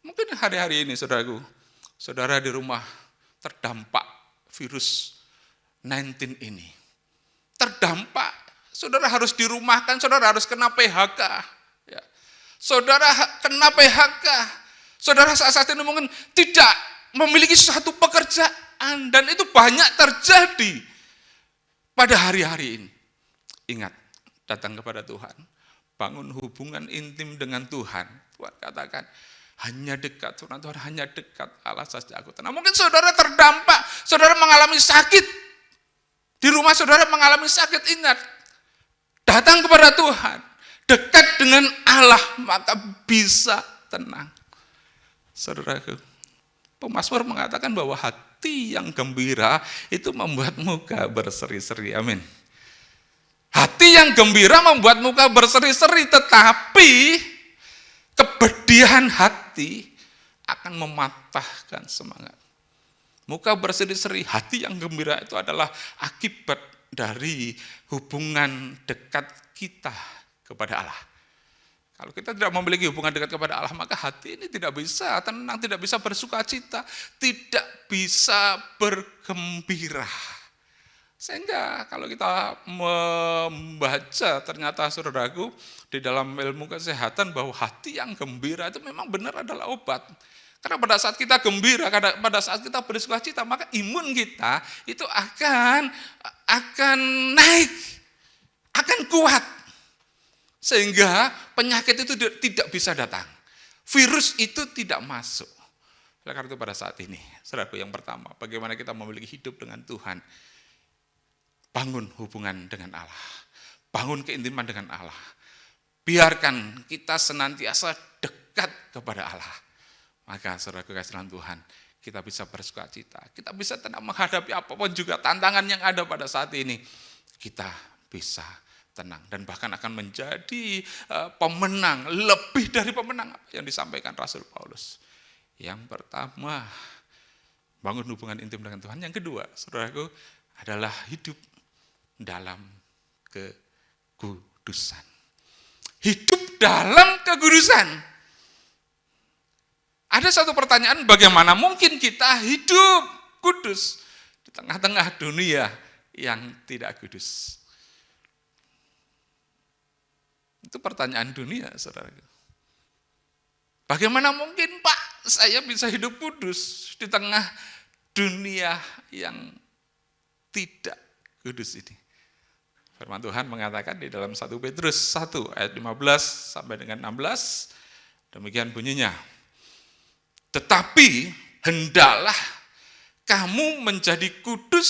Mungkin hari-hari ini saudaraku, saudara di rumah terdampak virus 19 ini. Terdampak, saudara harus dirumahkan, saudara harus kena PHK. Ya. Saudara kena PHK, saudara saat ini mungkin tidak memiliki suatu pekerjaan, dan itu banyak terjadi pada hari-hari ini. Ingat, datang kepada Tuhan, bangun hubungan intim dengan Tuhan. Tuhan katakan, hanya dekat, firman Tuhan, hanya dekat Allah saja aku tenang. Mungkin saudara terdampak, saudara mengalami sakit, di rumah saudara mengalami sakit, ingat, datang kepada Tuhan, dekat dengan Allah, maka bisa tenang. Saudaraku, pemazmur mengatakan bahwa hati yang gembira itu membuat muka berseri-seri. Amin. Hati yang gembira membuat muka berseri-seri, tetapi kepedihan hati akan mematahkan semangat. Muka berseri-seri, hati yang gembira itu adalah akibat dari hubungan dekat kita kepada Allah. Kalau kita tidak memiliki hubungan dekat kepada Allah, maka hati ini tidak bisa tenang, tidak bisa bersuka cita, tidak bisa bergembira. Sehingga kalau kita membaca, ternyata saudaraku, di dalam ilmu kesehatan bahwa hati yang gembira itu memang benar adalah obat. Karena pada saat kita gembira, pada saat kita bersuka cita, maka imun kita itu akan naik, akan kuat. Sehingga penyakit itu tidak bisa datang. Virus itu tidak masuk. Oleh karena itu pada saat ini, saudaraku, yang pertama, bagaimana kita memiliki hidup dengan Tuhan. Bangun hubungan dengan Allah. Bangun keintiman dengan Allah. Biarkan kita senantiasa dekat kepada Allah. Maka saudaraku kasih dalam Tuhan, kita bisa bersuka cita. Kita bisa tenang menghadapi apapun juga tantangan yang ada pada saat ini. Kita bisa tenang dan bahkan akan menjadi pemenang, lebih dari pemenang apa yang disampaikan Rasul Paulus. Yang pertama, bangun hubungan intim dengan Tuhan. Yang kedua, saudaraku, adalah hidup dalam kekudusan. Hidup dalam kekudusan. Ada satu pertanyaan, bagaimana mungkin kita hidup kudus di tengah-tengah dunia yang tidak kudus? Itu pertanyaan dunia, saudara. Bagaimana mungkin, Pak, saya bisa hidup kudus di tengah dunia yang tidak kudus ini? Firman Tuhan mengatakan di dalam 1 Petrus 1 ayat 15 sampai dengan 16, demikian bunyinya. Tetapi hendaklah kamu menjadi kudus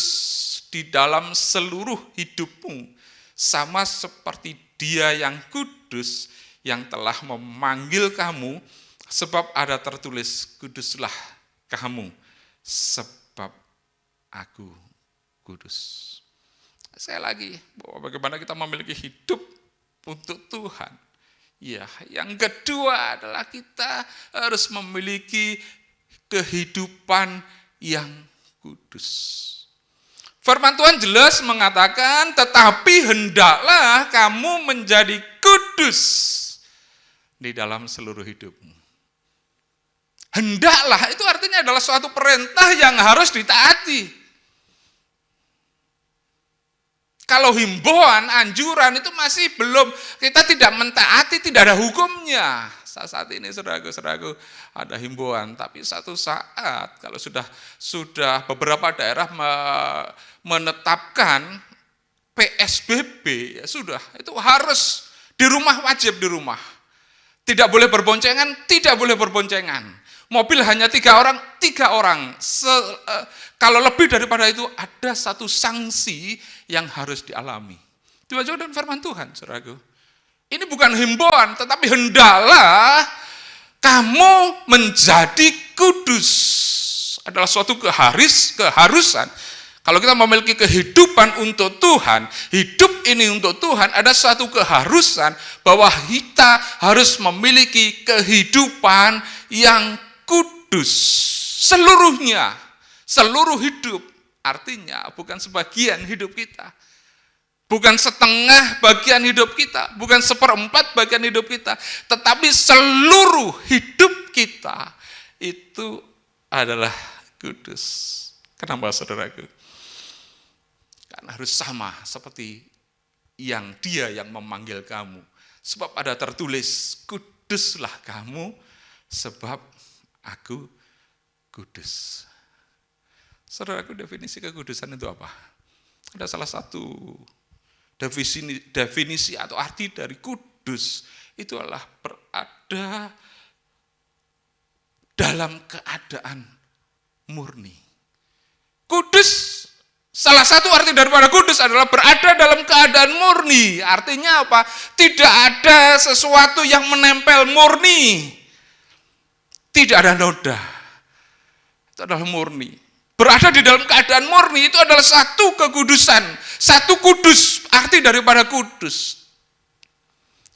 di dalam seluruh hidupmu, sama seperti Dia yang kudus yang telah memanggil kamu, sebab ada tertulis, kuduslah kamu, sebab aku kudus. Sekali lagi, bahwa bagaimana kita memiliki hidup untuk Tuhan. Ya, yang kedua adalah kita harus memiliki kehidupan yang kudus. Firman Tuhan jelas mengatakan, tetapi hendaklah kamu menjadi kudus di dalam seluruh hidupmu. Hendaklah itu artinya adalah suatu perintah yang harus ditaati. Kalau himbauan, anjuran itu masih belum, kita tidak mentaati, tidak ada hukumnya. Saat ini saudaraku ada himbauan, tapi satu saat kalau sudah beberapa daerah menetapkan PSBB, ya sudah, itu harus di rumah, wajib di rumah. Tidak boleh berboncengan, tidak boleh berboncengan. Mobil hanya 3 orang. Kalau lebih daripada itu ada satu sanksi yang harus dialami. Dibaca dengan firman Tuhan, saudaraku. Ini bukan himbauan, tetapi hendaklah kamu menjadi kudus. Adalah suatu keharusan. Kalau kita memiliki kehidupan untuk Tuhan, hidup ini untuk Tuhan, ada suatu keharusan bahwa kita harus memiliki kehidupan yang kudus. Seluruhnya, seluruh hidup. Artinya bukan sebagian hidup kita. Bukan setengah bagian hidup kita. Bukan seperempat bagian hidup kita. Tetapi seluruh hidup kita itu adalah kudus. Kenapa saudaraku? Karena harus sama seperti yang Dia yang memanggil kamu. Sebab ada tertulis, kuduslah kamu sebab aku kudus. Saudaraku, definisi kekudusan itu apa? Ada salah satu definisi atau arti dari kudus. Itu adalah berada dalam keadaan murni. Kudus, salah satu arti daripada kudus adalah berada dalam keadaan murni. Artinya apa? Tidak ada sesuatu yang menempel, murni. Tidak ada noda. Itu adalah murni. Berada di dalam keadaan murni itu adalah satu kekudusan. Satu kudus, arti daripada kudus.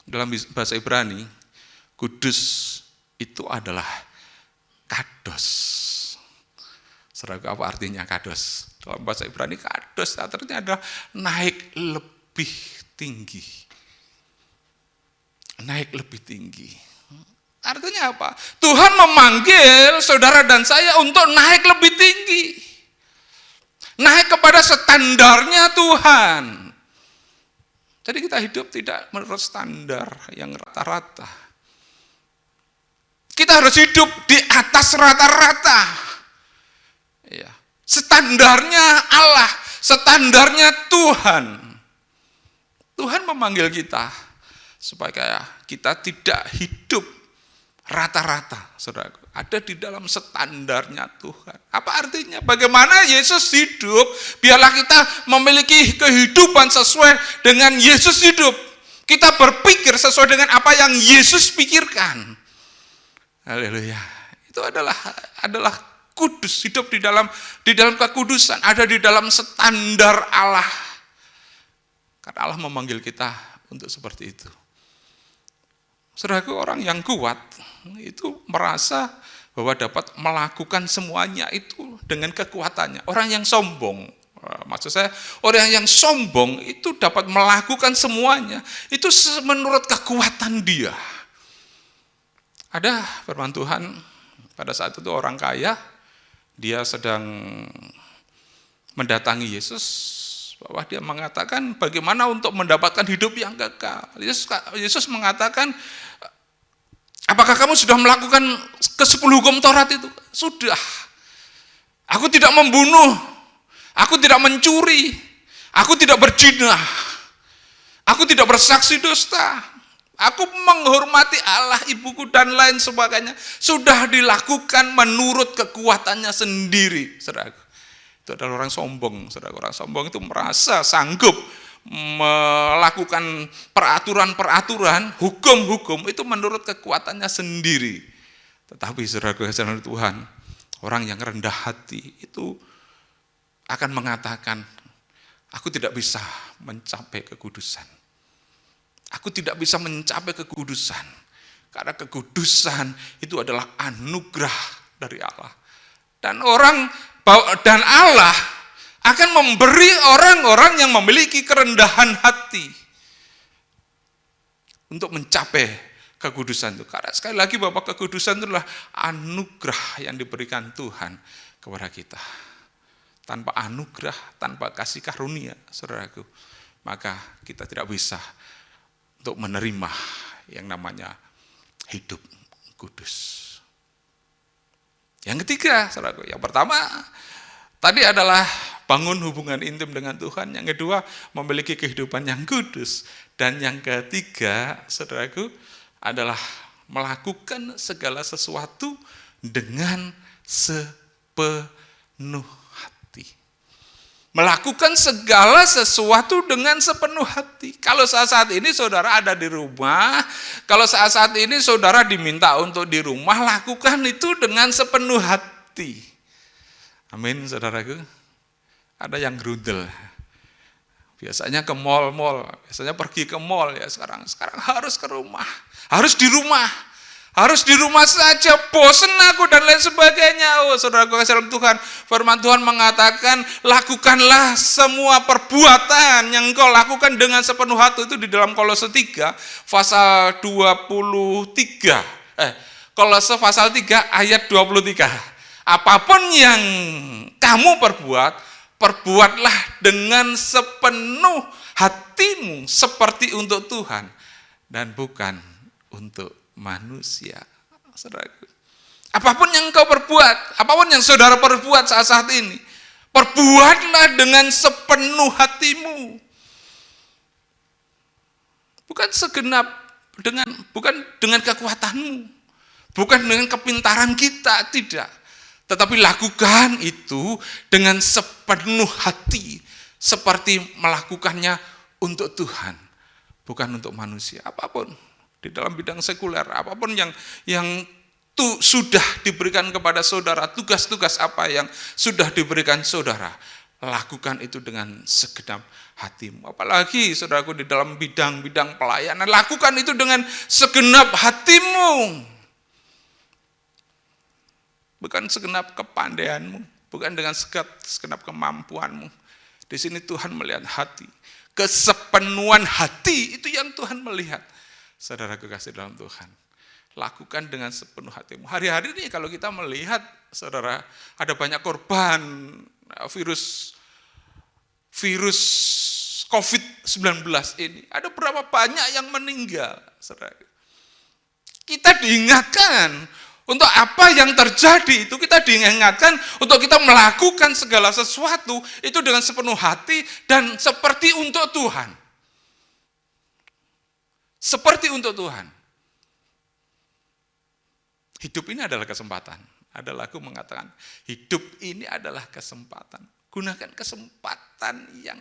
Dalam bahasa Ibrani, kudus itu adalah kados. Saudara, apa artinya kados? Dalam bahasa Ibrani kados artinya adalah naik lebih tinggi. Naik lebih tinggi. Artinya apa? Tuhan memanggil saudara dan saya untuk naik lebih tinggi. Naik kepada standarnya Tuhan. Jadi kita hidup tidak menurut standar yang rata-rata. Kita harus hidup di atas rata-rata. Ya. Standarnya Allah, standarnya Tuhan. Tuhan memanggil kita supaya kita tidak hidup rata-rata, saudaraku. Ada di dalam standarnya Tuhan. Apa artinya? Bagaimana Yesus hidup? Biarlah kita memiliki kehidupan sesuai dengan Yesus hidup. Kita berpikir sesuai dengan apa yang Yesus pikirkan. Haleluya. Itu adalah kudus, hidup di dalam kekudusan, ada di dalam standar Allah. Karena Allah memanggil kita untuk seperti itu. Saudaraku, orang yang kuat itu merasa bahwa dapat melakukan semuanya itu dengan kekuatannya. Orang yang sombong, maksud saya orang yang sombong itu dapat melakukan semuanya itu menurut kekuatan dia. Ada firman Tuhan pada saat itu orang kaya, dia sedang mendatangi Yesus, bahwa dia mengatakan bagaimana untuk mendapatkan hidup yang kekal. Yesus mengatakan, apakah kamu sudah melakukan ke-10 hukum Taurat itu? Sudah. Aku tidak membunuh, aku tidak mencuri, aku tidak berzina, aku tidak bersaksi dusta, aku menghormati Allah, ibuku dan lain sebagainya. Sudah dilakukan menurut kekuatannya sendiri, saudaraku. Itu adalah orang sombong, saudaraku. Orang sombong itu merasa sanggup melakukan peraturan-peraturan, hukum-hukum itu menurut kekuatannya sendiri. Tetapi saudaraku, jalan Tuhan, orang yang rendah hati itu akan mengatakan, aku tidak bisa mencapai kekudusan. Aku tidak bisa mencapai kekudusan. Karena kekudusan itu adalah anugerah dari Allah. Dan Allah akan memberi orang-orang yang memiliki kerendahan hati untuk mencapai kekudusan itu. Karena sekali lagi bahwa kekudusan itu adalah anugerah yang diberikan Tuhan kepada kita. Tanpa anugerah, tanpa kasih karunia, saudaraku, maka kita tidak bisa untuk menerima yang namanya hidup kudus. Yang ketiga, saudaraku, yang pertama tadi adalah bangun hubungan intim dengan Tuhan. Yang kedua, memiliki kehidupan yang kudus. Dan yang ketiga, saudaraku, adalah melakukan segala sesuatu dengan sepenuh hati. Melakukan segala sesuatu dengan sepenuh hati. Kalau saat ini saudara ada di rumah, kalau saat ini saudara diminta untuk di rumah, lakukan itu dengan sepenuh hati. Amin, saudaraku. ada yang gerundel. Biasanya ke mall-mall, biasanya pergi ke mall ya sekarang harus ke rumah, harus di rumah saja, bosen aku dan lain sebagainya. Oh, saudaraku kasih dalam Tuhan, firman Tuhan mengatakan, lakukanlah semua perbuatan yang engkau lakukan dengan sepenuh hati, itu di dalam Kolose 3 pasal 23. Kolose pasal 3 ayat 23. Apapun yang kamu perbuatlah dengan sepenuh hatimu seperti untuk Tuhan dan bukan untuk manusia. Saudaraku, apapun yang engkau perbuat, apapun yang saudara perbuat saat ini, perbuatlah dengan sepenuh hatimu. Bukan dengan kekuatanmu, bukan dengan kepintaran kita, tidak. Tetapi lakukan itu dengan sepenuh hati, seperti melakukannya untuk Tuhan, bukan untuk manusia. Apapun di dalam bidang sekuler, apapun yang sudah diberikan kepada saudara, tugas-tugas apa yang sudah diberikan saudara, lakukan itu dengan segenap hatimu. Apalagi saudaraku di dalam bidang-bidang pelayanan, lakukan itu dengan segenap hatimu. Bukan segenap kepandaianmu, bukan dengan segenap kemampuanmu. Di sini Tuhan melihat hati. Kesepenuhan hati itu yang Tuhan melihat. Saudara kekasih dalam Tuhan, lakukan dengan sepenuh hatimu. Hari-hari ini kalau kita melihat, saudara, ada banyak korban virus COVID-19 ini. Ada berapa banyak yang meninggal, saudara. Kita diingatkan untuk apa yang terjadi itu, kita diingatkan untuk kita melakukan segala sesuatu itu dengan sepenuh hati dan seperti untuk Tuhan. Seperti untuk Tuhan. Hidup ini adalah kesempatan. Ada lagu mengatakan, hidup ini adalah kesempatan. Gunakan kesempatan yang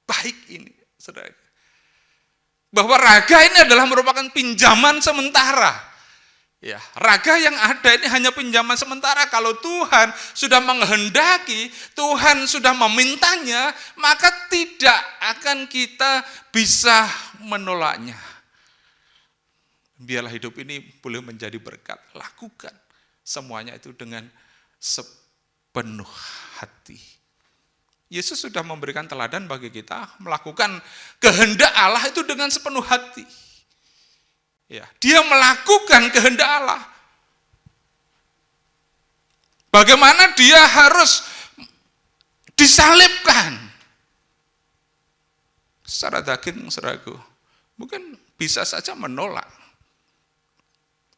baik ini, saudara. Bahwa raga ini adalah merupakan pinjaman sementara. Ya, raga yang ada ini hanya pinjaman sementara. Kalau Tuhan sudah menghendaki, Tuhan sudah memintanya, maka tidak akan kita bisa menolaknya. Biarlah hidup ini boleh menjadi berkat. Lakukan semuanya itu dengan sepenuh hati. Yesus sudah memberikan teladan bagi kita melakukan kehendak Allah itu dengan sepenuh hati. Ya, dia melakukan kehendak Allah. Bagaimana dia harus disalibkan secara daging, saudaraku. Mungkin bisa saja menolak.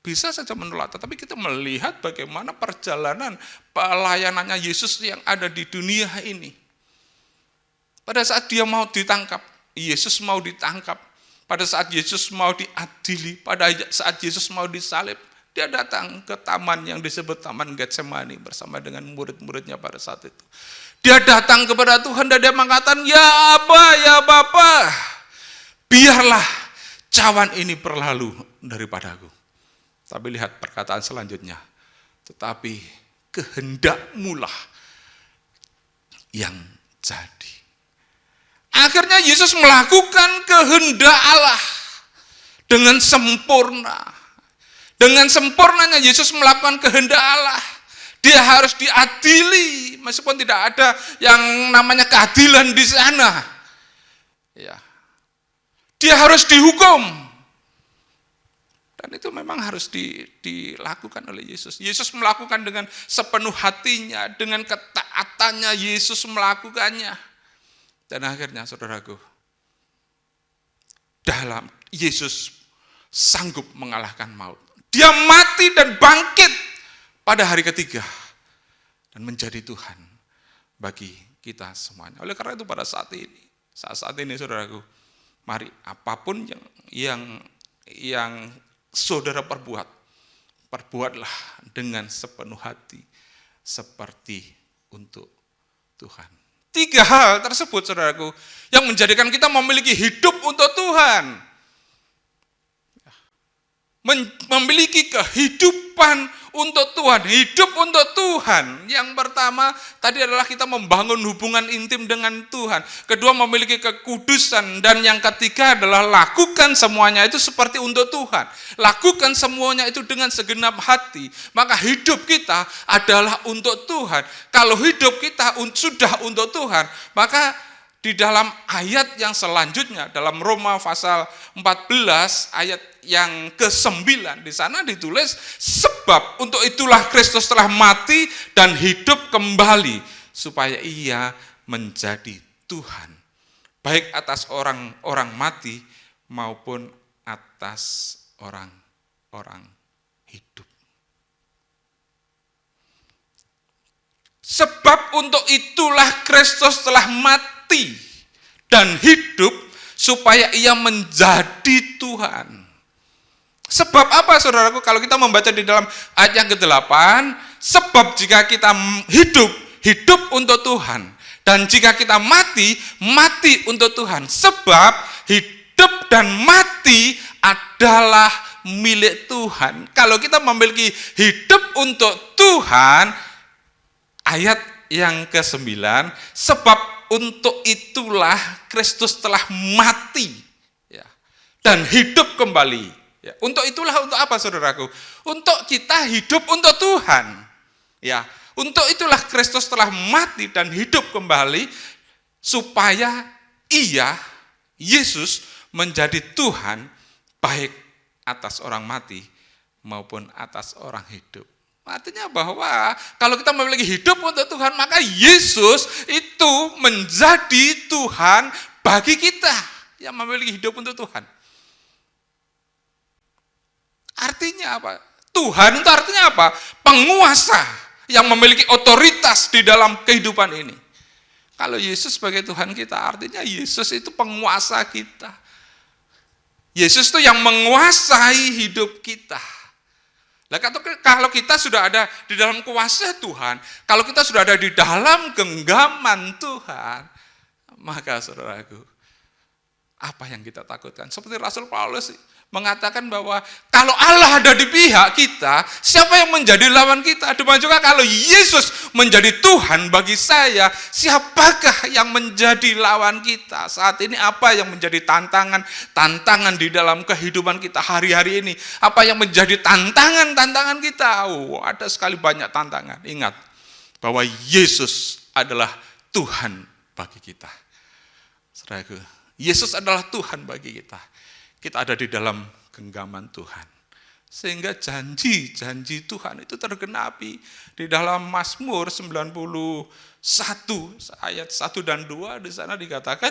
Bisa saja menolak, tetapi kita melihat bagaimana perjalanan pelayanannya Yesus yang ada di dunia ini. Pada saat dia mau ditangkap, Yesus mau ditangkap. Pada saat Yesus mau diadili, pada saat Yesus mau disalib, dia datang ke taman yang disebut Taman Getsemani bersama dengan murid-muridnya pada saat itu. Dia datang kepada Tuhan dan dia mengatakan, ya Aba, ya Bapa, biarlah cawan ini berlalu daripadaku. Tapi lihat perkataan selanjutnya, tetapi kehendakmu lah yang jadi. Akhirnya Yesus melakukan kehendak Allah dengan sempurna. Dengan sempurnanya Yesus melakukan kehendak Allah. Dia harus diadili, meskipun tidak ada yang namanya keadilan di sana. Ya. Dia harus dihukum. Dan itu memang harus dilakukan oleh Yesus. Yesus melakukan dengan sepenuh hatinya, dengan ketaatannya Yesus melakukannya. Dan akhirnya saudaraku, dalam Yesus sanggup mengalahkan maut. Dia mati dan bangkit pada hari ketiga. Dan menjadi Tuhan bagi kita semuanya. Oleh karena itu pada saat ini saudaraku, mari apapun yang saudara perbuatlah dengan sepenuh hati seperti untuk Tuhan. 3 hal tersebut, saudaraku, yang menjadikan kita memiliki hidup untuk Tuhan. memiliki kehidupan untuk Tuhan, hidup untuk Tuhan. Yang pertama tadi adalah kita membangun hubungan intim dengan Tuhan. Kedua, memiliki kekudusan. Dan yang ketiga adalah lakukan semuanya itu seperti untuk Tuhan. Lakukan semuanya itu dengan segenap hati. Maka hidup kita adalah untuk Tuhan. Kalau hidup kita sudah untuk Tuhan, maka di dalam ayat yang selanjutnya, dalam Roma pasal 14 ayat yang ke-9, di sana ditulis, sebab untuk itulah Kristus telah mati dan hidup kembali, supaya ia menjadi Tuhan, baik atas orang-orang mati maupun atas orang-orang hidup. Sebab untuk itulah Kristus telah mati dan hidup supaya ia menjadi Tuhan. Sebab apa saudaraku? Kalau kita membaca di dalam ayat yang ke-8, sebab jika kita hidup untuk Tuhan, dan jika kita mati untuk Tuhan. Sebab hidup dan mati adalah milik Tuhan. Kalau kita memiliki hidup untuk Tuhan, ayat yang ke-9, sebab untuk itulah Kristus telah mati dan hidup kembali. Ya, untuk itulah, untuk apa saudaraku? Untuk kita hidup untuk Tuhan. Ya, untuk itulah Kristus telah mati dan hidup kembali, supaya ia, Yesus, menjadi Tuhan baik atas orang mati maupun atas orang hidup. Artinya bahwa kalau kita memiliki hidup untuk Tuhan, maka Yesus itu menjadi Tuhan bagi kita yang memiliki hidup untuk Tuhan. Artinya apa? Tuhan itu artinya apa? Penguasa yang memiliki otoritas di dalam kehidupan ini. Kalau Yesus sebagai Tuhan kita, artinya Yesus itu penguasa kita. Yesus itu yang menguasai hidup kita. Nah, kalau kita sudah ada di dalam kuasa Tuhan, kalau kita sudah ada di dalam genggaman Tuhan, maka saudaraku, apa yang kita takutkan? Seperti Rasul Paulus mengatakan bahwa kalau Allah ada di pihak kita, siapa yang menjadi lawan kita? Demikian juga kalau Yesus menjadi Tuhan bagi saya, siapakah yang menjadi lawan kita? Saat ini apa yang menjadi tantangan di dalam kehidupan kita hari-hari ini? Apa yang menjadi tantangan kita? Ada sekali banyak tantangan. Ingat bahwa Yesus adalah Tuhan bagi kita. Saudaraku, Yesus adalah Tuhan bagi kita. Kita ada di dalam genggaman Tuhan. Sehingga janji-janji Tuhan itu tergenapi. Di dalam Mazmur 91 ayat 1 dan 2 di sana dikatakan,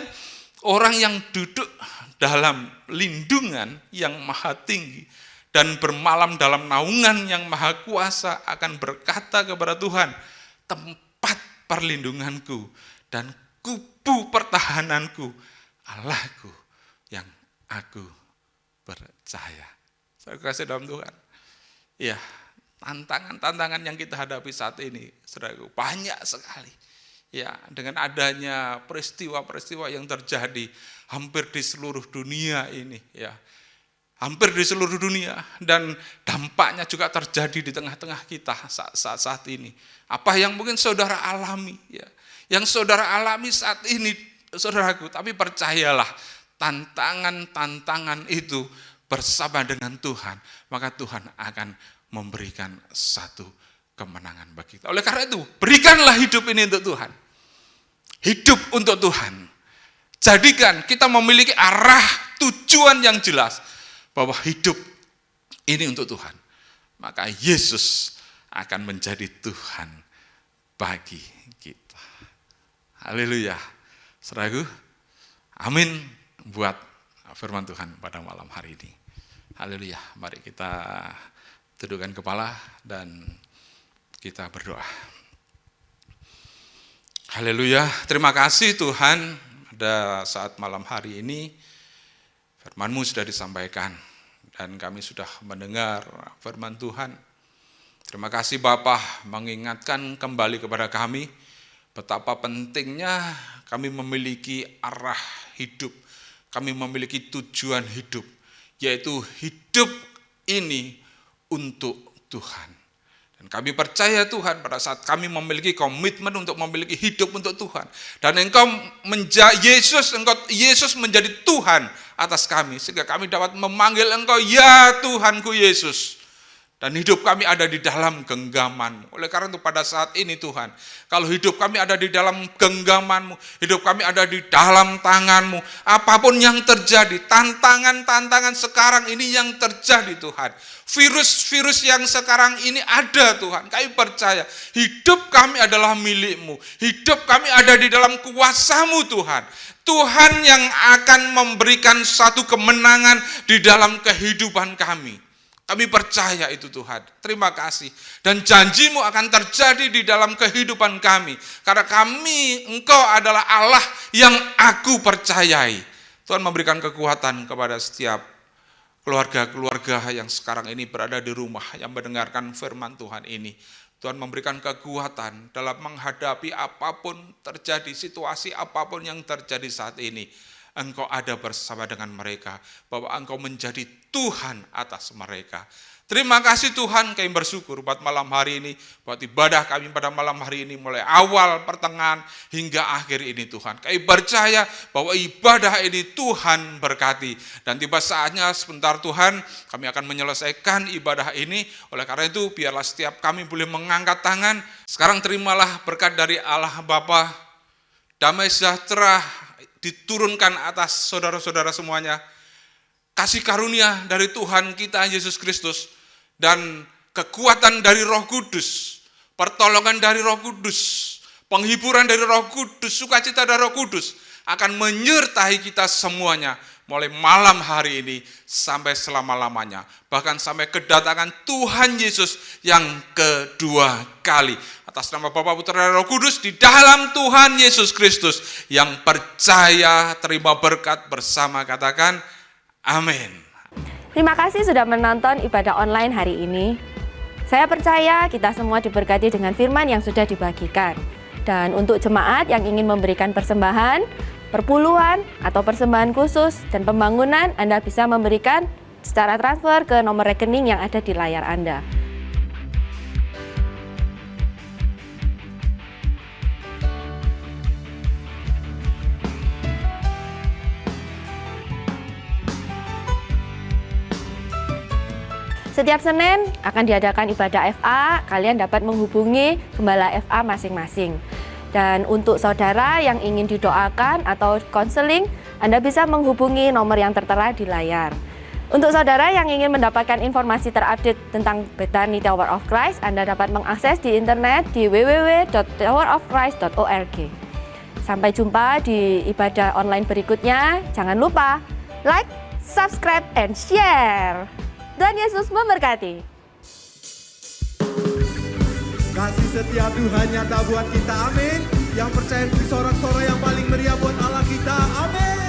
orang yang duduk dalam lindungan yang maha tinggi dan bermalam dalam naungan yang maha kuasa akan berkata kepada Tuhan, tempat perlindunganku dan kubu pertahananku, Allahku yang aku percaya. Saya kasih dalam Tuhan. Ya, tantangan yang kita hadapi saat ini, saudaraku, banyak sekali. Ya, dengan adanya peristiwa-peristiwa yang terjadi hampir di seluruh dunia ini, ya. Hampir di seluruh dunia, dan dampaknya juga terjadi di tengah-tengah kita saat ini. Apa yang mungkin saudara alami, ya. Yang saudara alami saat ini, saudaraku, tapi percayalah, tantangan itu bersama dengan Tuhan, maka Tuhan akan memberikan satu kemenangan bagi kita. Oleh karena itu, berikanlah hidup ini untuk Tuhan. Hidup untuk Tuhan. Jadikan kita memiliki arah tujuan yang jelas, bahwa hidup ini untuk Tuhan. Maka Yesus akan menjadi Tuhan bagi kita. Haleluya. Saudaraku, amin buat firman Tuhan pada malam hari ini. Haleluya. Mari kita tundukkan kepala dan kita berdoa. Haleluya. Terima kasih Tuhan, pada saat malam hari ini firman-Mu sudah disampaikan dan kami sudah mendengar firman Tuhan. Terima kasih Bapa mengingatkan kembali kepada kami betapa pentingnya kami memiliki arah hidup. Kami memiliki tujuan hidup, yaitu hidup ini untuk Tuhan. Dan kami percaya Tuhan pada saat kami memiliki komitmen untuk memiliki hidup untuk Tuhan. Dan Yesus menjadi Tuhan atas kami. Sehingga kami dapat memanggil Engkau, ya Tuhanku Yesus. Dan hidup kami ada di dalam genggaman-Mu. Oleh karena itu pada saat ini Tuhan, kalau hidup kami ada di dalam genggaman-Mu, hidup kami ada di dalam tangan-Mu, apapun yang terjadi, tantangan-tantangan sekarang ini yang terjadi Tuhan, virus-virus yang sekarang ini ada Tuhan, kami percaya hidup kami adalah milik-Mu, hidup kami ada di dalam kuasa-Mu Tuhan. Tuhan yang akan memberikan satu kemenangan di dalam kehidupan kami. Kami percaya itu Tuhan, terima kasih. Dan janji-Mu akan terjadi di dalam kehidupan kami. Karena Engkau adalah Allah yang aku percayai. Tuhan memberikan kekuatan kepada setiap keluarga-keluarga yang sekarang ini berada di rumah, yang mendengarkan firman Tuhan ini. Tuhan memberikan kekuatan dalam menghadapi apapun terjadi, situasi apapun yang terjadi saat ini. Engkau ada bersama dengan mereka, bahwa Engkau menjadi Tuhan atas mereka. Terima kasih Tuhan, kami bersyukur buat malam hari ini, buat ibadah kami pada malam hari ini, mulai awal, pertengahan, hingga akhir ini Tuhan. Kami percaya bahwa ibadah ini Tuhan berkati. Dan tiba saatnya sebentar Tuhan, kami akan menyelesaikan ibadah ini. Oleh karena itu, biarlah setiap kami boleh mengangkat tangan. Sekarang terimalah berkat dari Allah Bapa, damai sejahtera diturunkan atas saudara-saudara semuanya, kasih karunia dari Tuhan kita Yesus Kristus, dan kekuatan dari Roh Kudus, pertolongan dari Roh Kudus, penghiburan dari Roh Kudus, sukacita dari Roh Kudus akan menyertai kita semuanya, mulai malam hari ini sampai selama-lamanya, bahkan sampai kedatangan Tuhan Yesus yang kedua kali. Atas nama Bapa, Putra, dan Roh Kudus, di dalam Tuhan Yesus Kristus, yang percaya terima berkat bersama, katakan amin. Terima kasih sudah menonton ibadah online hari ini. Saya percaya kita semua diberkati dengan firman yang sudah dibagikan. Dan untuk jemaat yang ingin memberikan persembahan, perpuluhan, atau persembahan khusus dan pembangunan, Anda bisa memberikan secara transfer ke nomor rekening yang ada di layar Anda. Setiap Senin akan diadakan ibadah FA, kalian dapat menghubungi gembala FA masing-masing. Dan untuk saudara yang ingin didoakan atau konseling, Anda bisa menghubungi nomor yang tertera di layar. Untuk saudara yang ingin mendapatkan informasi terupdate tentang Bethany Tower of Christ, Anda dapat mengakses di internet di www.towerofchrist.org. Sampai jumpa di ibadah online berikutnya. Jangan lupa like, subscribe, and share. Tuhan Yesus memberkati. Kasih setia Tuhan nyata buat kita, amin. Yang percaya beri sorak-sorai yang paling meriah buat Allah kita, amin.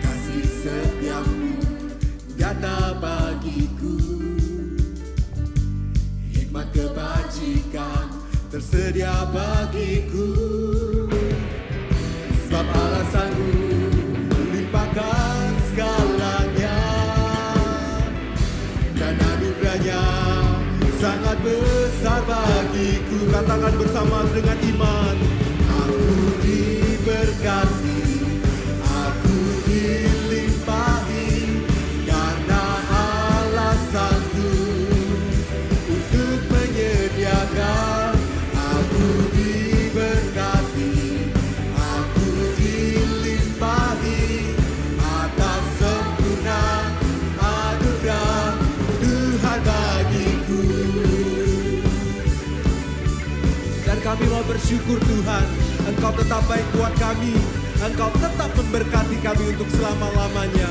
Kasih setiamu nyata bagiku, hikmat kebajikan tersedia bagiku. Sebab Allah sanggup melimpahkan segalanya, dan anugerahnya sangat besar bagiku. Katakan bersama dengan iman, aku diberkati, aku dilimpahi, karena Allah sanggup untuk menyediakan. Aku diberkati, aku dilimpahi atas sempurna anugerah Tuhan bagiku. Dan kami mau bersyukur Tuhan, Engkau tetap baik buat kami, Engkau tetap memberkati kami untuk selama-lamanya.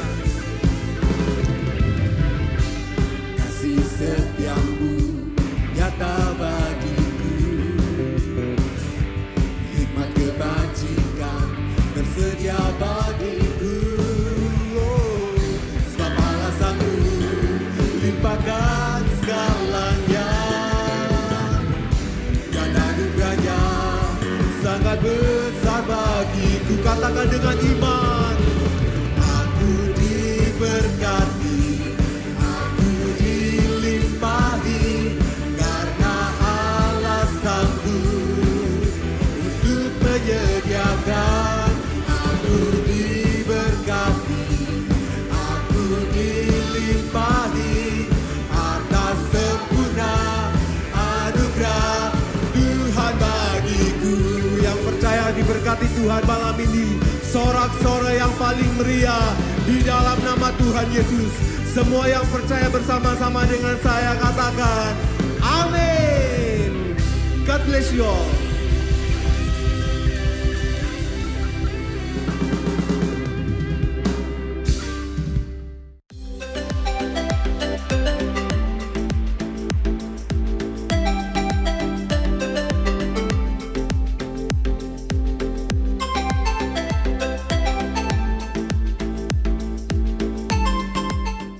Kasih setiamu nyata bagiku, hikmat kebajikan tersedia bagiku. Oh, sebab Allah sanggup limpahkan segalanya, dan anugerahnya sangat besar bagiku. Katakan dengan iman, diberkati Tuhan malam ini. Sorak-sorai yang paling meriah di dalam nama Tuhan Yesus. Semua yang percaya bersama-sama dengan saya katakan, amin. God bless you all.